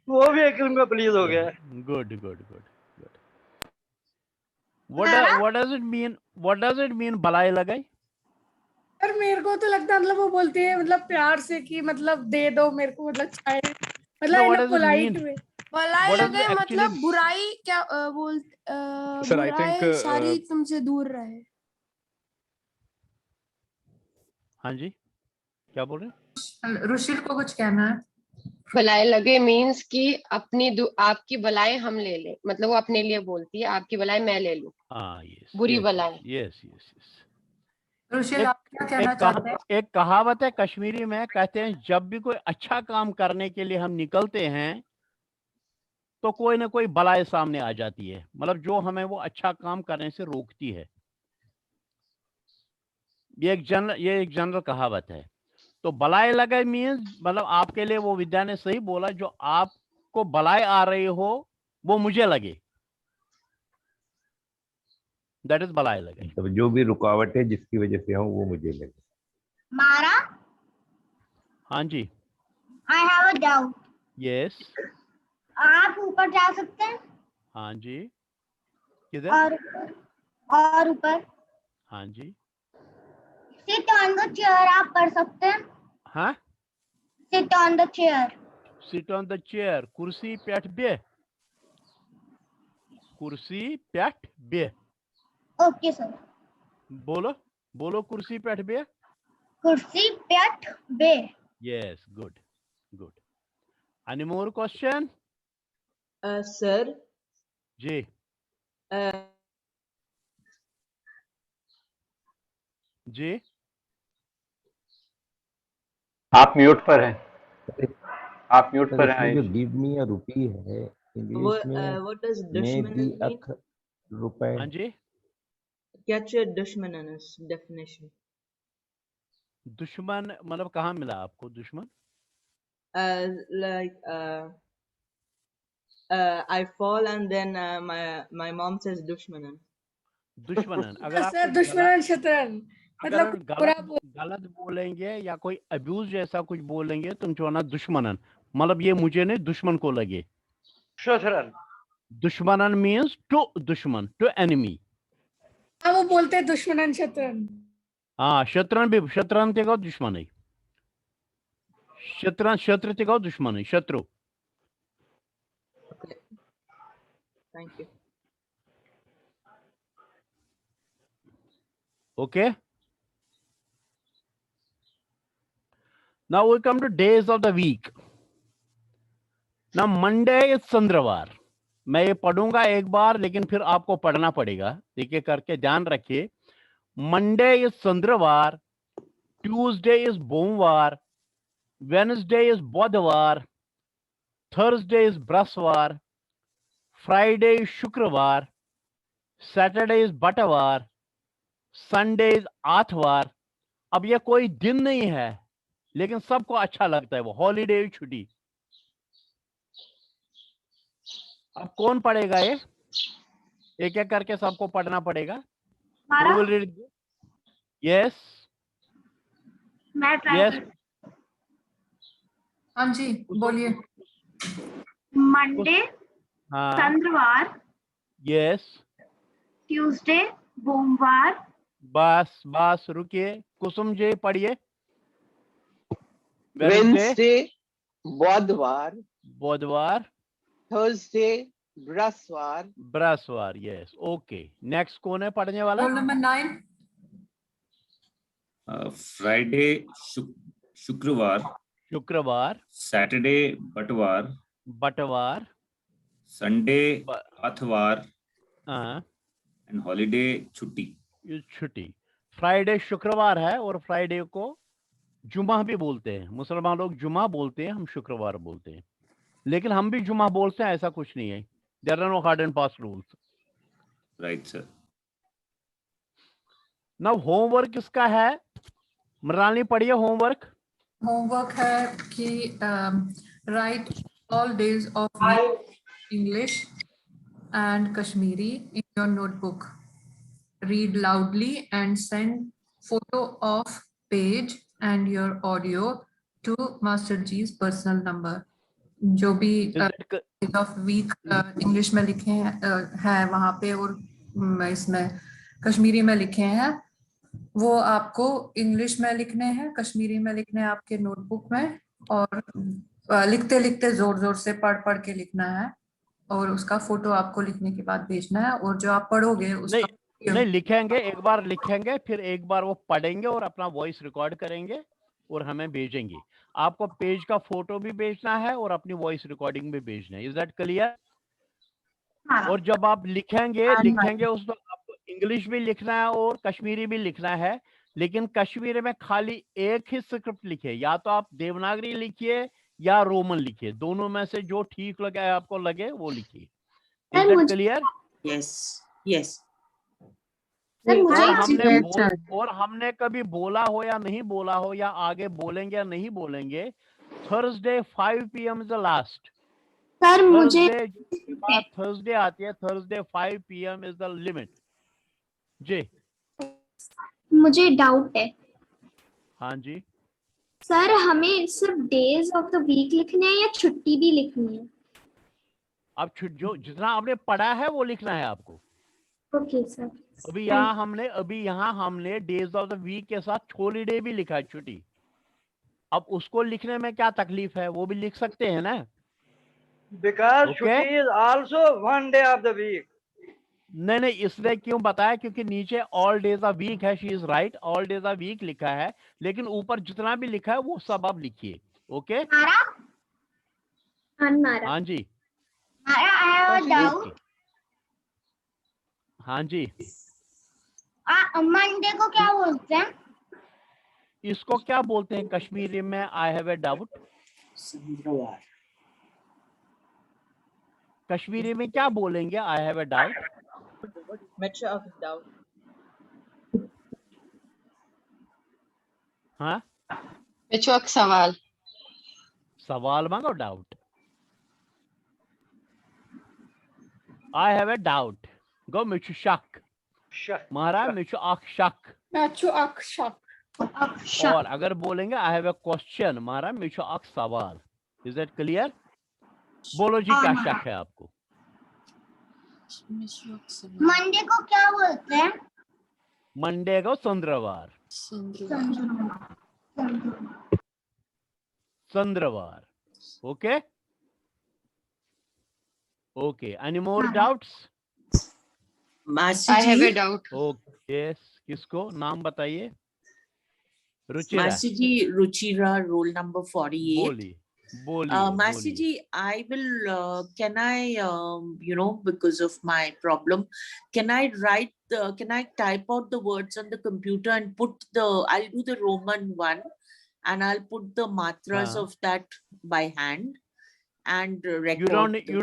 H: वो भी एक में प्लीज हो गया।
A: Good. What does it mean भलाई लगाई?
Q: यार मेरे को तो लगता है मतलब वो बोलती है मतलब प्यार से कि मतलब दे दो मेरे को, मतलब चाय, मतलब पोलाइट में भलाई लगाई मतलब बुराई क्या बुराई सारी तुमसे दूर रहे।
A: हाँ जी, क्या बोल रहे हैं?
E: रुशिल को कुछ कहना है।
K: भलाई लगे मीन्स कि आपकी भलाई हम ले लें, मतलब वो अपने लिए बोलती है, आपकी भलाई मैं ले लूं।
A: हाँ, यस,
K: बुरी भलाई।
A: Yes yes yes.
E: रुशिल आप क्या कहना चाहते हैं?
A: एक कहावत है कश्मीरी में, कहते हैं जब भी कोई अच्छा काम करने के लिए हम निकलते हैं तो कोई ना कोई बलाएं सामने आ जाती है, मतलब जो हमें वो अच्छा काम करने से रोकती है। ये एक जनरल कहावत है। तो बलाएं लगे मीन्स मतलब आपके लिए, वो विद्या ने सही बोला, जो आपको बलाएं आ रही हो वो मुझे लगे, दैट इज बलाएं लगे।
G: मतलब जो भी रुकावट है जिसकी वजह से हो वो मुझे लगे।
D: मारा,
A: हाँ जी,
D: I have a doubt.
A: Yes,
D: आप ऊपर जा सकते हैं?
A: हाँ जी, किधर?
D: और ऊपर?
A: हाँ जी।
D: सिट ऑन द चेयर आप कर सकते हैं?
A: हाँ,
D: sit on the chair.
A: Sit on the chair, कुर्सी पेट बे, कुर्सी पेट बे।
D: Okay sir.
A: बोलो बोलो, कुर्सी पेट बे।
D: कुर्सी पेट बे।
A: Yes, good good. Any more question?
N: Sir
A: ji, जी,
J: आप म्यूट पर हैं, आप म्यूट पर हैं।
G: जो गिव मी अ रुपी है इंग्लिश में,
N: what does
G: में
N: dushman
G: भी
N: mean?
G: अख रुपए।
A: हाँ जी।
N: Catch your dushman definition.
A: दुश्मन मतलब कहाँ मिला आपको दुश्मन?
N: Like I fall and then my mom says dushmanan.
A: दुश्मनन अगर आप
Q: सर दुश्मन शतरन
A: अगर
Q: मतलब बुरा
A: गलत बोलेंगे या कोई अब्यूज जैसा कुछ बोलेंगे तुम चोना दुश्मनन, मतलब ये मुझे नहीं दुश्मन को लगे।
H: शतरन,
A: दुश्मनन मीन्स टू दुश्मन, टू एनिमी।
Q: हाँ वो बोलते हैं दुश्मन शतरन।
A: हाँ, शत्रन भी, शत्रन ते दुश्मन है, शत्रन शत्रु ते दुश्मन है, शत्रु।
N: Thank you.
A: Okay. Now we come to days of the week. Now Monday is संद्रवार। मैं ये पढ़ूंगा एक बार, लेकिन फिर आपको पढ़ना पड़ेगा, देखिए करके ध्यान रखिए। मंडे इज संद्रवार, ट्यूसडे इज बोमवार, वेडनेसडे इज बुधवार, थर्सडे इज बृहस्पतिवार, फ्राइडे इज शुक्रवार, सैटरडे इज बटवार, संडे इज आठवार। अब ये कोई दिन नहीं है, लेकिन सबको अच्छा लगता है, वो हॉलीडे, छुट्टी। अब कौन पढ़ेगा ये? एक एक करके सबको पढ़ना पड़ेगा। यस,
R: मैं ट्राई
A: यस,
E: हाँ जी बोलिए।
R: मंडे,
A: हाँ,
R: संद्रवार,
A: यस,
R: ट्यूसडे, सोमवार,
A: बस बस रुकिए, कुसुम जी पढ़िए।
C: वेडनेसडे, बुधवार,
A: बुधवार,
C: थर्सडे, बृहस्पतिवार,
A: बृहस्पतिवार। Yes, okay. नेक्स्ट कौन है पढ़ने वाला?
E: Roll number 9।
J: फ्राइडे शुक्रवार,
A: शुक्रवार,
J: सैटरडे बटवार,
A: बटवार,
J: संडे आठवार,
A: हाँ,
J: एंड हॉलीडे छुट्टी।
A: ये छुट्टी। फ्राइडे शुक्रवार है, और फ्राइडे को जुमा भी बोलते हैं। मुसलमान लोग जुमा बोलते हैं, हम शुक्रवार बोलते हैं, लेकिन हम भी जुमा बोलते हैं, ऐसा कुछ नहीं है। There are no hard and fast rules.
J: Right sir.
A: Now homework किसका है? मृणालिनी पढ़िए होमवर्क।
E: होमवर्क है कि right all days of English and Kashmiri in your notebook. Read loudly and send photo of page and your audio to Master G's personal number. जो भी days of week English में लिखे हैं वहाँ पे, और इसमें कश्मीरी में लिखे हैं, वो आपको इंग्लिश में लिखने हैं, कश्मीरी में लिखने हैं आपके नोटबुक में, और लिखते लिखते जोर जोर से पढ़ पढ़ के लिखना है, और उसका फोटो आपको लिखने के बाद भेजना है। और जो आप पढ़ोगे उसका
A: नहीं लिखेंगे, एक बार लिखेंगे, फिर एक बार वो पढ़ेंगे और अपना वॉइस रिकॉर्ड करेंगे और हमें भेजेंगे। आपको पेज का फोटो भी भेजना है और अपनी वॉइस रिकॉर्डिंग भी भेजना है। Is that clear? और जब आप लिखेंगे उसमें आपको इंग्लिश भी लिखना है और कश्मीरी भी लिखना है, लेकिन कश्मीरी में खाली एक ही स्क्रिप्ट लिखे, या तो आप देवनागरी लिखिए या रोमन लिखिए, दोनों में से जो ठीक लगे आपको लगे वो लिखिए। Is that clear?
O: Yes, yes.
A: और हमने कभी बोला हो या नहीं बोला हो, या आगे बोलेंगे या नहीं बोलेंगे, Thursday 5 PM is the last.
B: Sir मुझे
A: के बाद थर्सडे आती है, Thursday 5 PM is the limit. जी
B: मुझे डाउट है
A: हाँ जी।
B: सर, हमें सिर्फ डेज ऑफ द वीक लिखने हैं या छुट्टी भी लिखनी है?
A: अब जो जितना आपने पढ़ा है वो लिखना है आपको।
B: Okay sir.
A: अभी यहाँ हमने डेज ऑफ द वीक के साथ हॉलीडे भी लिखा है, छुट्टी। अब उसको लिखने में क्या तकलीफ है, वो भी लिख सकते हैं ना।
H: Because छुट्टी is also one day of the week.
A: नहीं, इसने क्यों बताया, क्योंकि नीचे ऑल डेज ऑफ वीक है। She is right, all days of week लिखा है, लेकिन ऊपर जितना भी लिखा है वो सब आप लिखिए। ओके हाँ जी हाँ जी।
D: मंडे को क्या बोलते हैं?
A: इसको क्या बोलते हैं कश्मीरी में? I have a doubt. Kashmiri में क्या बोलेंगे? I have a doubt. हाँ
K: सवाल
A: सवाल मांगो, doubt. I have a doubt गो मिचु शक महाराज, मिचु अख शक। और अगर बोलेंगे आई हैव ए क्वेश्चन महाराज, मिचु अख सवाल। Is that clear? बोलो जी क्या शक है आपको?
D: मंडे को क्या बोलते हैं?
A: मंडे को चंद्रवार। चंद्रवार। Okay okay, any more doubts?
K: I have a doubt.
A: Okay, किसको? नाम बताइए।
O: Masi ji, Ruchira, roll number 48.
A: बोलिए
O: Masi ji, I will, can I, because of my problem, can I type out the words on the computer and I'll do the Roman one and I'll put the matras of that by hand and record.
A: You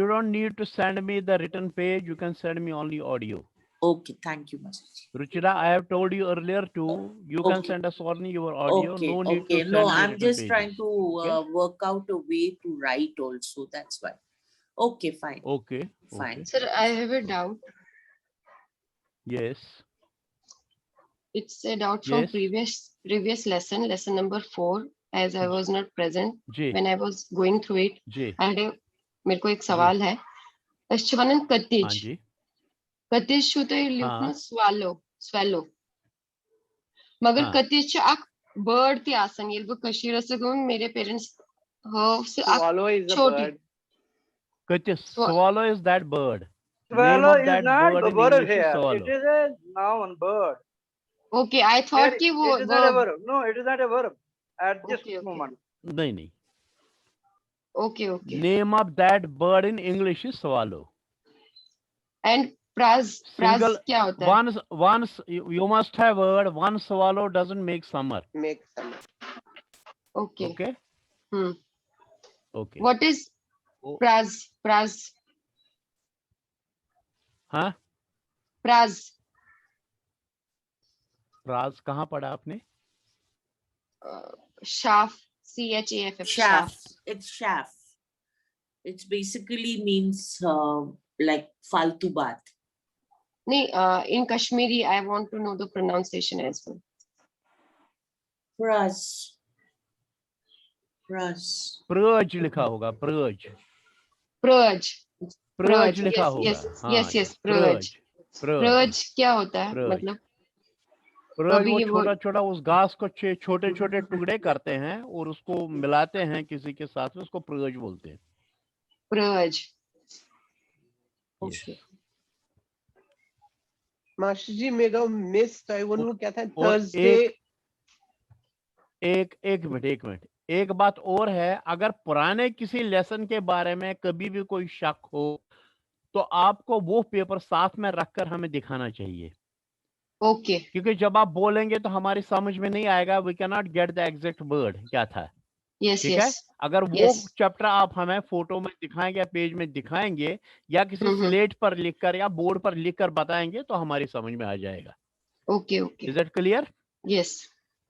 A: don't need to send me the written page. You can send me only audio.
O: Okay, thank you, Masi ji.
A: Ruchira, I have told you earlier too. You can send us only your audio.
O: Okay,
A: no need to send
O: no,
A: me
O: I'm
A: written
O: just
A: pages.
O: trying to work out a way to write also. That's why. Okay, fine.
A: Okay.
O: Fine.
K: Sir, I have a doubt.
A: Yes.
K: It's a doubt from
A: Yes.
K: previous lesson number 4, as I was not present
A: ji
K: when I was going through it.
A: जी
K: मेरे को एक सवाल है। शिवानंद
A: हाँ
K: कतिज
A: जी
K: शुद्ध लिखना
A: हाँ
K: swallow मगर
A: हाँ
K: कतिज अक बर्ड ती आसन येल्बो कशीर असं घेऊन मेरे पेरेंट्स हो
C: Swallow is a
K: छोटी
C: bird.
A: swallow is that bird. Name
H: Swallow
A: of
H: is
A: that
H: not
A: bird
H: the
A: in
H: bird
A: English is
H: here.
A: swallow.
H: It is a noun, bird.
K: Okay I thought कि वो
H: It is not a verb. No, it is not a verb at this
K: Okay, okay.
H: moment.
A: नहीं
K: okay okay
A: name of that bird in English is swallow.
K: And Praj
A: Single
K: क्या होता है?
A: once you must have heard one swallow doesn't make summer.
C: Make some.
K: Okay
A: Okay. Okay.
K: What is
A: Oh.
K: Praj
A: हाँ
K: प्राज
A: राज कहाँ पढ़ा आपने?
K: Shaft CHAF
O: Chaff. It's chaff. It basically means like faltu baat.
K: नहीं in Kashmiri I want to know the pronunciation as well.
O: Pras.
A: प्रज लिखा होगा, प्रज
K: प्रज
A: लिखा होगा।
K: Yes प्रज क्या होता है?
A: प्रज।
K: मतलब
A: प्रज
K: अभी
A: वो
K: ये
A: छोटा छोटा उस घास को छोटे छोटे टुकड़े करते हैं और उसको मिलाते हैं किसी के साथ में, उसको प्रज बोलते हैं।
K: प्रज
A: Yes.
C: मास्टर जी मेरा मिस तो वो क्या था थर्सडे।
A: एक मिनट एक बात और है, अगर पुराने किसी लेसन के बारे में कभी भी कोई शक हो तो आपको वो पेपर साथ में रखकर हमें दिखाना चाहिए।
K: ओके।
A: क्योंकि जब आप बोलेंगे तो हमारी समझ में नहीं आएगा, we can not get the exact word क्या था।
K: यस
A: ठीक है,
K: यस
A: अगर वो
K: यस।
A: चैप्टर आप हमें फोटो में दिखाएंगे या पेज में दिखाएंगे या किसी स्लेट पर लिखकर या बोर्ड पर लिखकर बताएंगे तो हमारी समझ में आ जाएगा।
K: Okay okay.
A: Is it clear?
K: Yes.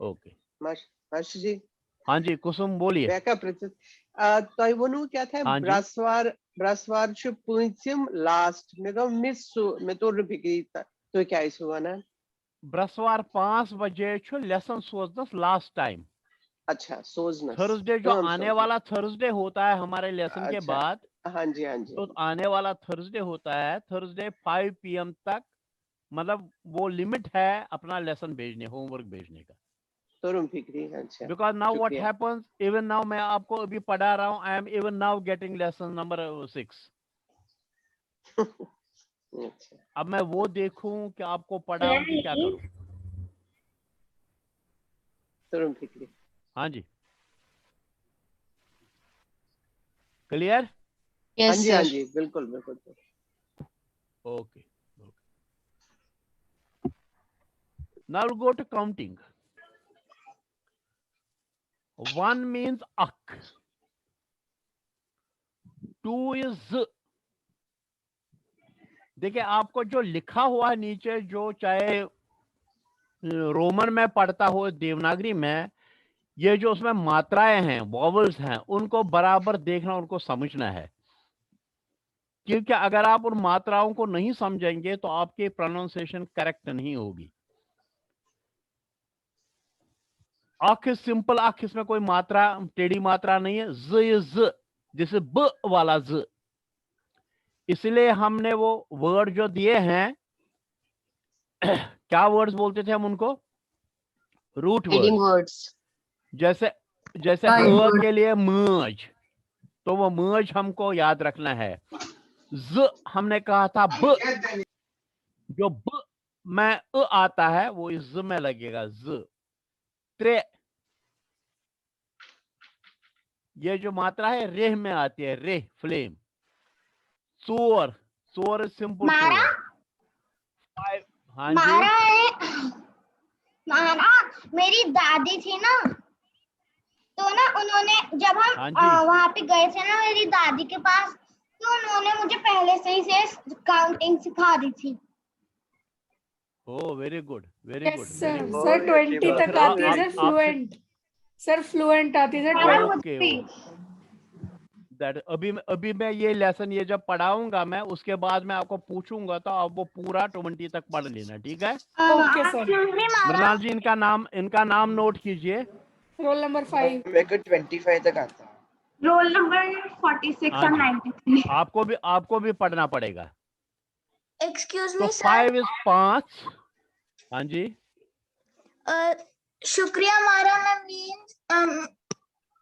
A: Okay
C: master ji.
A: हाँ जी कुसुम बोलिए।
C: तो वो क्या था
A: हाँ जी।
C: ब्रसवार छु पुंसिम लास्ट मेरा मिस मैं तो रिपीट तो क्या इस हुआ ना
A: ब्रसवार 5 बजे छु लेसन सोचनस लास्ट टाइम।
C: अच्छा सोचनस।
A: थर्सडे जो आने वाला थर्सडे होता है हमारे लेसन के
C: अच्छा,
A: बाद,
C: हाँ जी हाँ जी,
A: तो आने वाला थर्सडे होता है, थर्सडे 5 PM तक, मतलब वो लिमिट है अपना लेसन भेजने, होमवर्क भेजने का।
C: तुरंत फिक्री। अच्छा
A: बिकॉज नाउ व्हाट
C: शुक्रिया।
A: हैपेंस, इवन नाउ मैं आपको अभी पढ़ा रहा हूँ, I am even now getting lesson number 6।
C: अच्छा
A: अब मैं वो देखूं कि आपको पढ़ाऊं कि क्या करूं।
C: तुरंत फिक्री।
A: हाँ जी क्लियर?
C: हाँ जी हाँ जी बिल्कुल बिल्कुल।
A: Okay now we'll go to counting. 1 means ak, 2 is z. देखिए आपको जो लिखा हुआ है नीचे, जो चाहे रोमन में पढ़ता हो देवनागरी में, ये जो उसमें मात्राएं हैं, वॉवल्स हैं, उनको बराबर देखना, उनको समझना है। क्योंकि अगर आप उन मात्राओं को नहीं समझेंगे तो आपकी प्रोनाउंसिएशन करेक्ट नहीं होगी। आख सिंपल आख, इसमें कोई मात्रा टेढ़ी मात्रा नहीं है। ज जैसे ब वाला ज, इसलिए हमने वो वर्ड जो दिए हैं क्या वर्ड्स बोलते थे हम उनको? Root words. जैसे जैसे अ के लिए मर्ज, तो वो मर्ज हमको याद रखना है। ज हमने कहा था ब, जो ब में अ आता है वो इस ज में लगेगा। ज त्रे, ये जो मात्रा है रेह में आती है, रेह फ्लेम। चोर, चोर सिंपल
D: मारा,
A: हाँ
D: मारा
A: जी
D: है, मारा मेरी दादी थी ना, तो ना उन्होंने जब हम
A: हाँ जी
D: वहां पे गए थे ना मेरी दादी के पास, तो उन्होंने मुझे पहले से ही से काउंटिंग सिखा दी थी।
A: Oh very good very good
Q: sir.
A: Very good.
Q: Sir 20 तक आती है सर, फ्लुएंट सर, फ्लुएंट आती है सर।
A: ओके दैट अभी मैं ये लेसन ये जब पढ़ाऊंगा मैं, उसके बाद मैं आपको पूछूंगा तो आप वो पूरा 20 तक पढ़ लेना, ठीक है?
Q: Okay sir.
A: मृणाल जी इनका नाम नोट कीजिए।
Q: रोल नंबर 5
I: मेरे को 25 तक आता है।
R: रोल नंबर 46
A: हाँ
R: और
A: जी,
R: 93।
A: आपको भी पढ़ना पड़ेगा।
D: एक्सक्यूज
A: तो
D: मी
A: 5 इज 5। हाँ जी
D: शुक्रिया मारा में मींस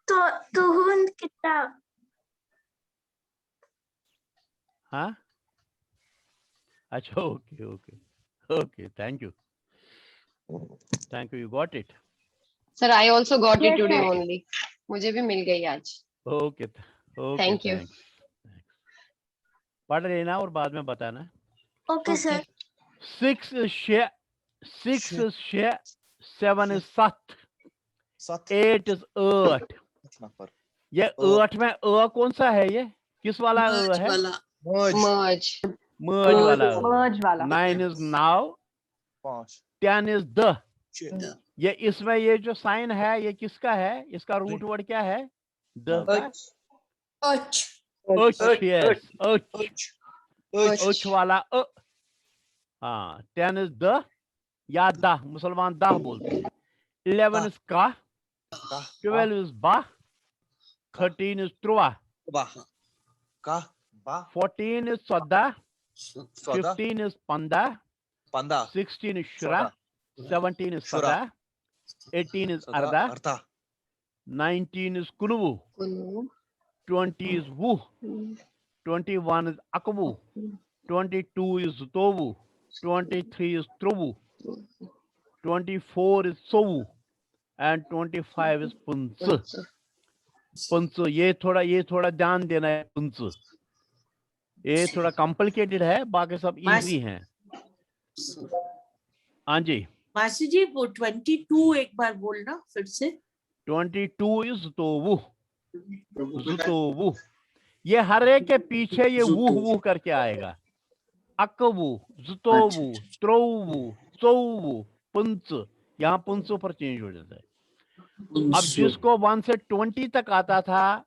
D: तो तुहुन किताब।
A: हाँ अच्छा okay okay okay thank you you got it.
K: Sir I also got it
D: Yes,
K: today
D: sir.
K: Only, मुझे भी मिल गई आज।
A: Okay okay
K: Thank you.
A: Thanks. पढ़ लेना और बाद में बताना।
D: Okay sir.
A: 6 is 6, 7 is 7, 8 is 8। ये 8 में अ कौन सा है? ये किस वाला अ है?
K: मर्ज
A: मर्ज वाला। 9 is now, 10 is the। ये इसमें ये जो साइन है ये किसका है? इसका रूट वर्ड क्या है? द का
Q: अच
A: yes, वाला अ। हाँ 10 is द या दा, मुसलमान दा बोलते हैं। 11 is का, 12 is बा, 13 is त्रुआ, 14 is सदा, 15 is पंदा, 16 is शुरा, 17 is सदा, 18 is अर्दा, 19 is कुनुवु, 20 is वु, 21 is अकवु, 22 is तोवु, 23 is trovu, 24 is sovu, and 25 is punts. पंच ये थोड़ा ध्यान देना है। पंच ये थोड़ा कॉम्प्लिकेटेड है, बाकी सब इजी हैं। हाँ जी
O: मासी जी, वो 22 एक बार बोलना फिर से।
A: 22 इज जुतोवु, जुतोवु। ये हर एक के पीछे ये वू करके आएगा। अकवु, जुतोवु, त्रोवु, चौवु, पंच। यहाँ पंचों पर चेंज हो जाता है। अब जिसको 1 से 20 तक आता था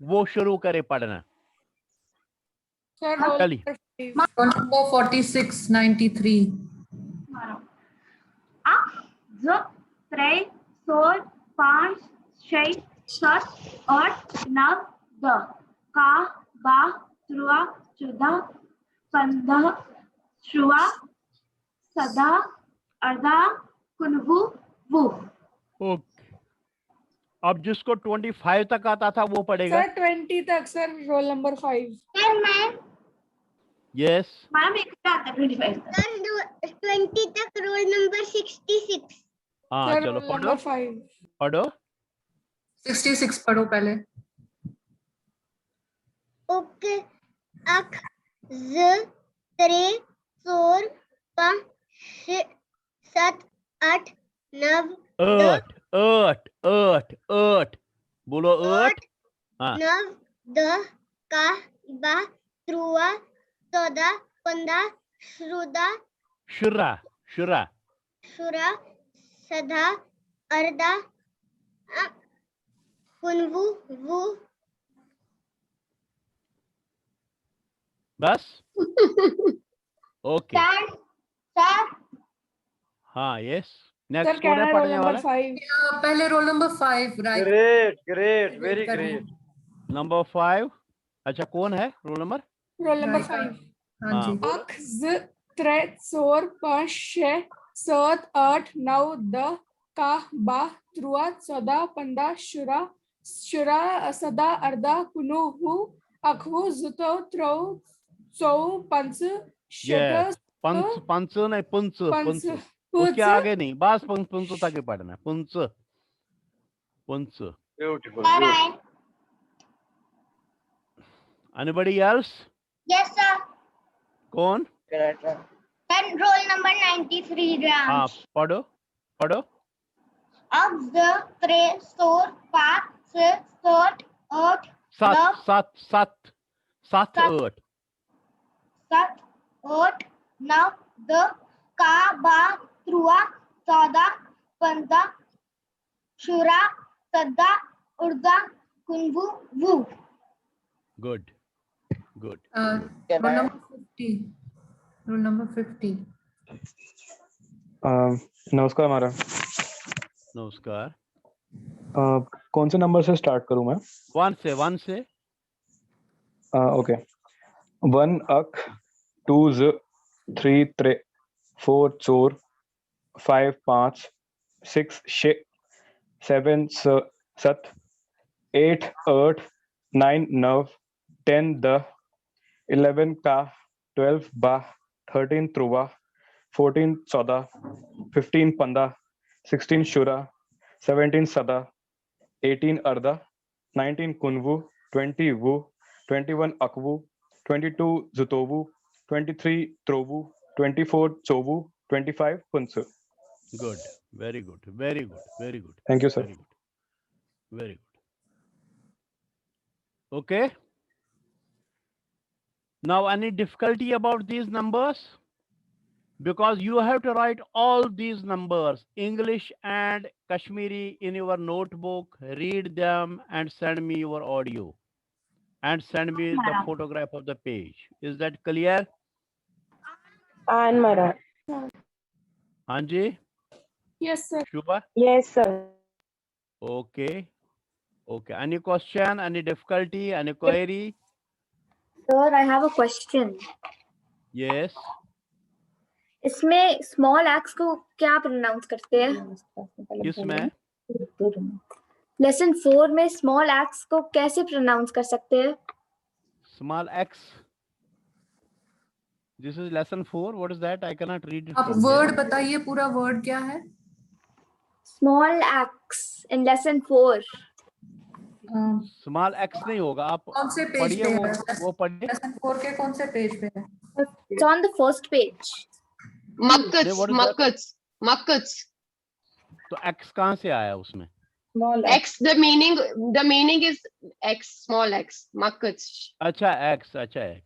A: वो शुरू करे पढ़ना। चलिए
E: 4693
R: ज 3 4 5 6 7 8 9 10 का बा त्रुआ 14 15 शुआ सदा अर्धा कुनवु वु।
A: ओके, अब जिसको 25 तक आता था वो पढ़ेगा।
Q: सर 20 तक सर, रोल नंबर 5।
D: सर मैं
A: यस
R: मैम एक आता 25
D: सर 20 तक रोल नंबर 66।
A: हाँ
Q: सर
A: चलो
Q: रोल
A: पढ़ो
Q: नंबर 5।
A: पढ़ो।
E: 66 पढ़ो पहले।
D: उक अक ज 3 4 5 6 7 8 9
A: 8 8 8 8 बोलो 8। हाँ
D: 9 10 का बा त्रुआ 14 15 श्रुदा
A: शुरा शुरा
D: शुरा सदा अर्धा कुनवु वु।
A: बस ओके।
D: सर
A: हाँ यस
Q: सर
A: नेक्स्ट
Q: क्या
A: कौन है
Q: है रोल
A: पढ़ने
Q: नंबर
A: वाला?
Q: 5?
E: पहले roll number 5 right.
H: Great great very great.
A: Number 5। अच्छा कौन है roll number?
Q: Roll number
E: Right.
Q: 5।
E: हाँ जी।
A: बोलो।
Q: अक ज 3 4 5 6 7 8 9 10 का बा त्रुआ 14 15 शुरा शुरा सदा अर्धा कुनु हु अखवु जुतो त्रो चौ पंच
A: यस पंच पंच नहीं पंच पंच उसके आगे नहीं, बस पंच पंच तक ही पढ़ना है। पंच पंच।
H: Beautiful.
A: Anybody else?
D: Yes sir.
A: कौन?
D: सर रोल नंबर 93
A: हाँ
D: राम।
A: पढ़ो पढ़ो।
D: अब ज 3 4 5 6 7 8
A: सात सात सात सात 8
D: 7 8 9 10 का बा त्रुआ 14 15 शुरा सदा उर्दा कुनवु वु।
A: Good good.
E: Roll number 50। Roll number 50।
T: नमस्कार महाराज।
A: नमस्कार।
T: कौन से नंबर से स्टार्ट करूं मैं?
A: 1 से।
T: ओके। 1 अक 2 ज 3 3 4 4 5 5 6 6 7 7 8 8 9 9 10 10 11 का 12 बा 13 त्रुवा 14 14 15 15 16 शुरा 17 सदा 18 अर्धा 19 कुनवु 20 वु 21 अकवु 22 जुतोवु 23 त्रोवु 24 चोवु 25 पुंसु।
A: Good very good very good very good.
T: Thank you sir.
A: Very good. Okay. Now any difficulty about these numbers? Because you have to write all these numbers, English and Kashmiri, in your notebook, read them and send me your audio and send me the photograph of the page. Is that clear?
U: And Mara.
A: Anji?
Q: Yes sir.
A: Shubha?
U: Yes sir.
A: Okay. Okay. Any question, any difficulty, any query?
B: Sir, I have a question.
A: Yes.
B: इसमें small x को क्या pronounce करते हैं?
A: किसमें?
B: Lesson 4 में small x को कैसे pronounce कर सकते हैं?
A: Small x. This is lesson 4. What is that? I cannot read it.
E: आप
A: from
E: वर्ड
A: here.
E: बताइए, पूरा वर्ड क्या है?
B: Small x in lesson 4.
A: Small x नहीं होगा, आप
E: कौन से पेज
A: पढ़िए
E: पे
A: वो
E: है?
A: वो पढ़िए।
E: लेसन 4 के कौन से पेज पे है?
B: It's on the first page.
K: Makkats,
A: what is that?
K: makkats, makkats.
A: तो x कहाँ से आया उसमें?
K: X, the meaning is X, small x, makkats.
A: अच्छा x, अच्छा x.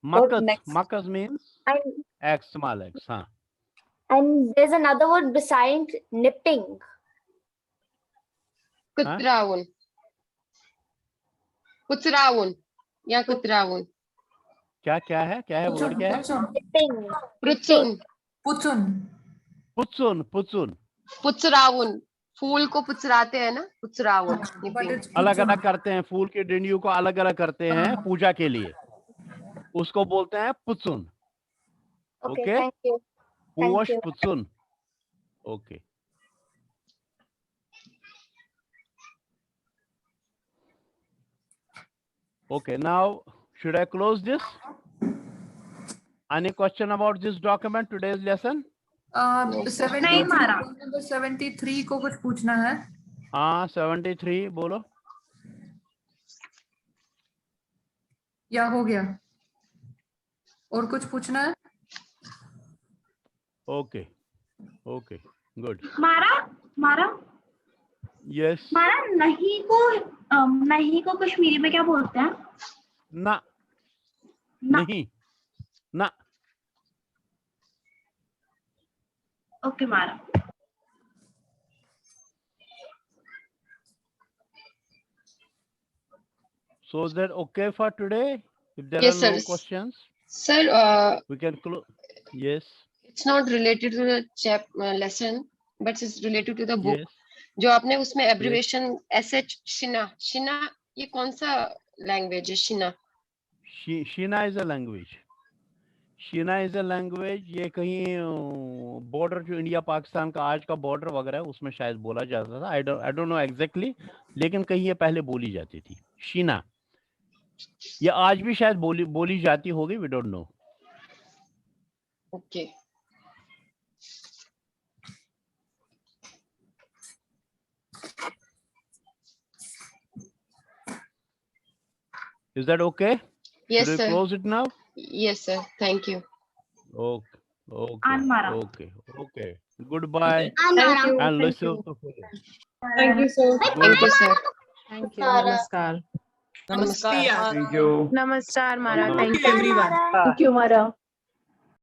A: Makkats means
B: And
A: x, small x. हाँ.
B: and there's another word beside nipping.
K: Kutrawun. Kutrawun. या कुतराउन.
A: क्या है? क्या है वर्ड क्या है?
B: Nipping.
K: पुचुन.
A: पुचुन.
K: पुचराउन. फूल को पुचराते हैं ना, पुचराउन.
A: अलग-अलग करते हैं, फूल के डंडियों को अलग-अलग करते हैं पूजा के लिए, उसको बोलते हैं पुचुन.
B: Okay,
A: Okay?
B: thank you. Thank
A: Puosh
B: you.
A: puchun. Okay. Okay, now should I close this? Any question about this document, today's lesson?
E: 73 को कुछ पूछना है?
A: हाँ, 73 बोलो.
E: या हो गया? और कुछ पूछना है?
A: Okay, good.
R: मारा
A: Yes.
R: मारा नहीं को कश्मीरी में क्या बोलते हैं?
A: ना. नहीं. ना.
R: ओके मारा.
A: So is that okay for today? If there
K: Yes,
A: are no
K: sir.
A: questions,
K: Sir,
A: we can close. Yes.
K: it's not related to the lesson, but it's related to the book.
A: Yes.
K: जो आपने उसमें abbreviation SH शिना ये कौन सा language है शिना?
A: Shina is a language. Shina is a language. ये कहीं border जो इंडिया पाकिस्तान का आज का बॉर्डर वगैरह उसमें शायद बोला जाता था. I don't know exactly. लेकिन कहीं ये पहले बोली जाती थी. Shina. ये आज भी शायद बोली जाती होगी. We don't know.
K: Okay.
A: Is that okay?
K: Yes,
A: Should we
K: sir.
A: close it now?
K: Yes, sir. Thank you.
A: Okay. Goodbye.
K: Thank you.
A: And
K: Thank
A: listen
K: you.
A: to
F: Thank you, sir.
K: Thank you, sir.
U: Thank you. Namaskar.
K: Namaskar.
J: Thank you.
U: Namaskar, Mara.
F: Thank
U: Thank
F: you,
U: you.
F: everyone.
M: Thank you, Mara.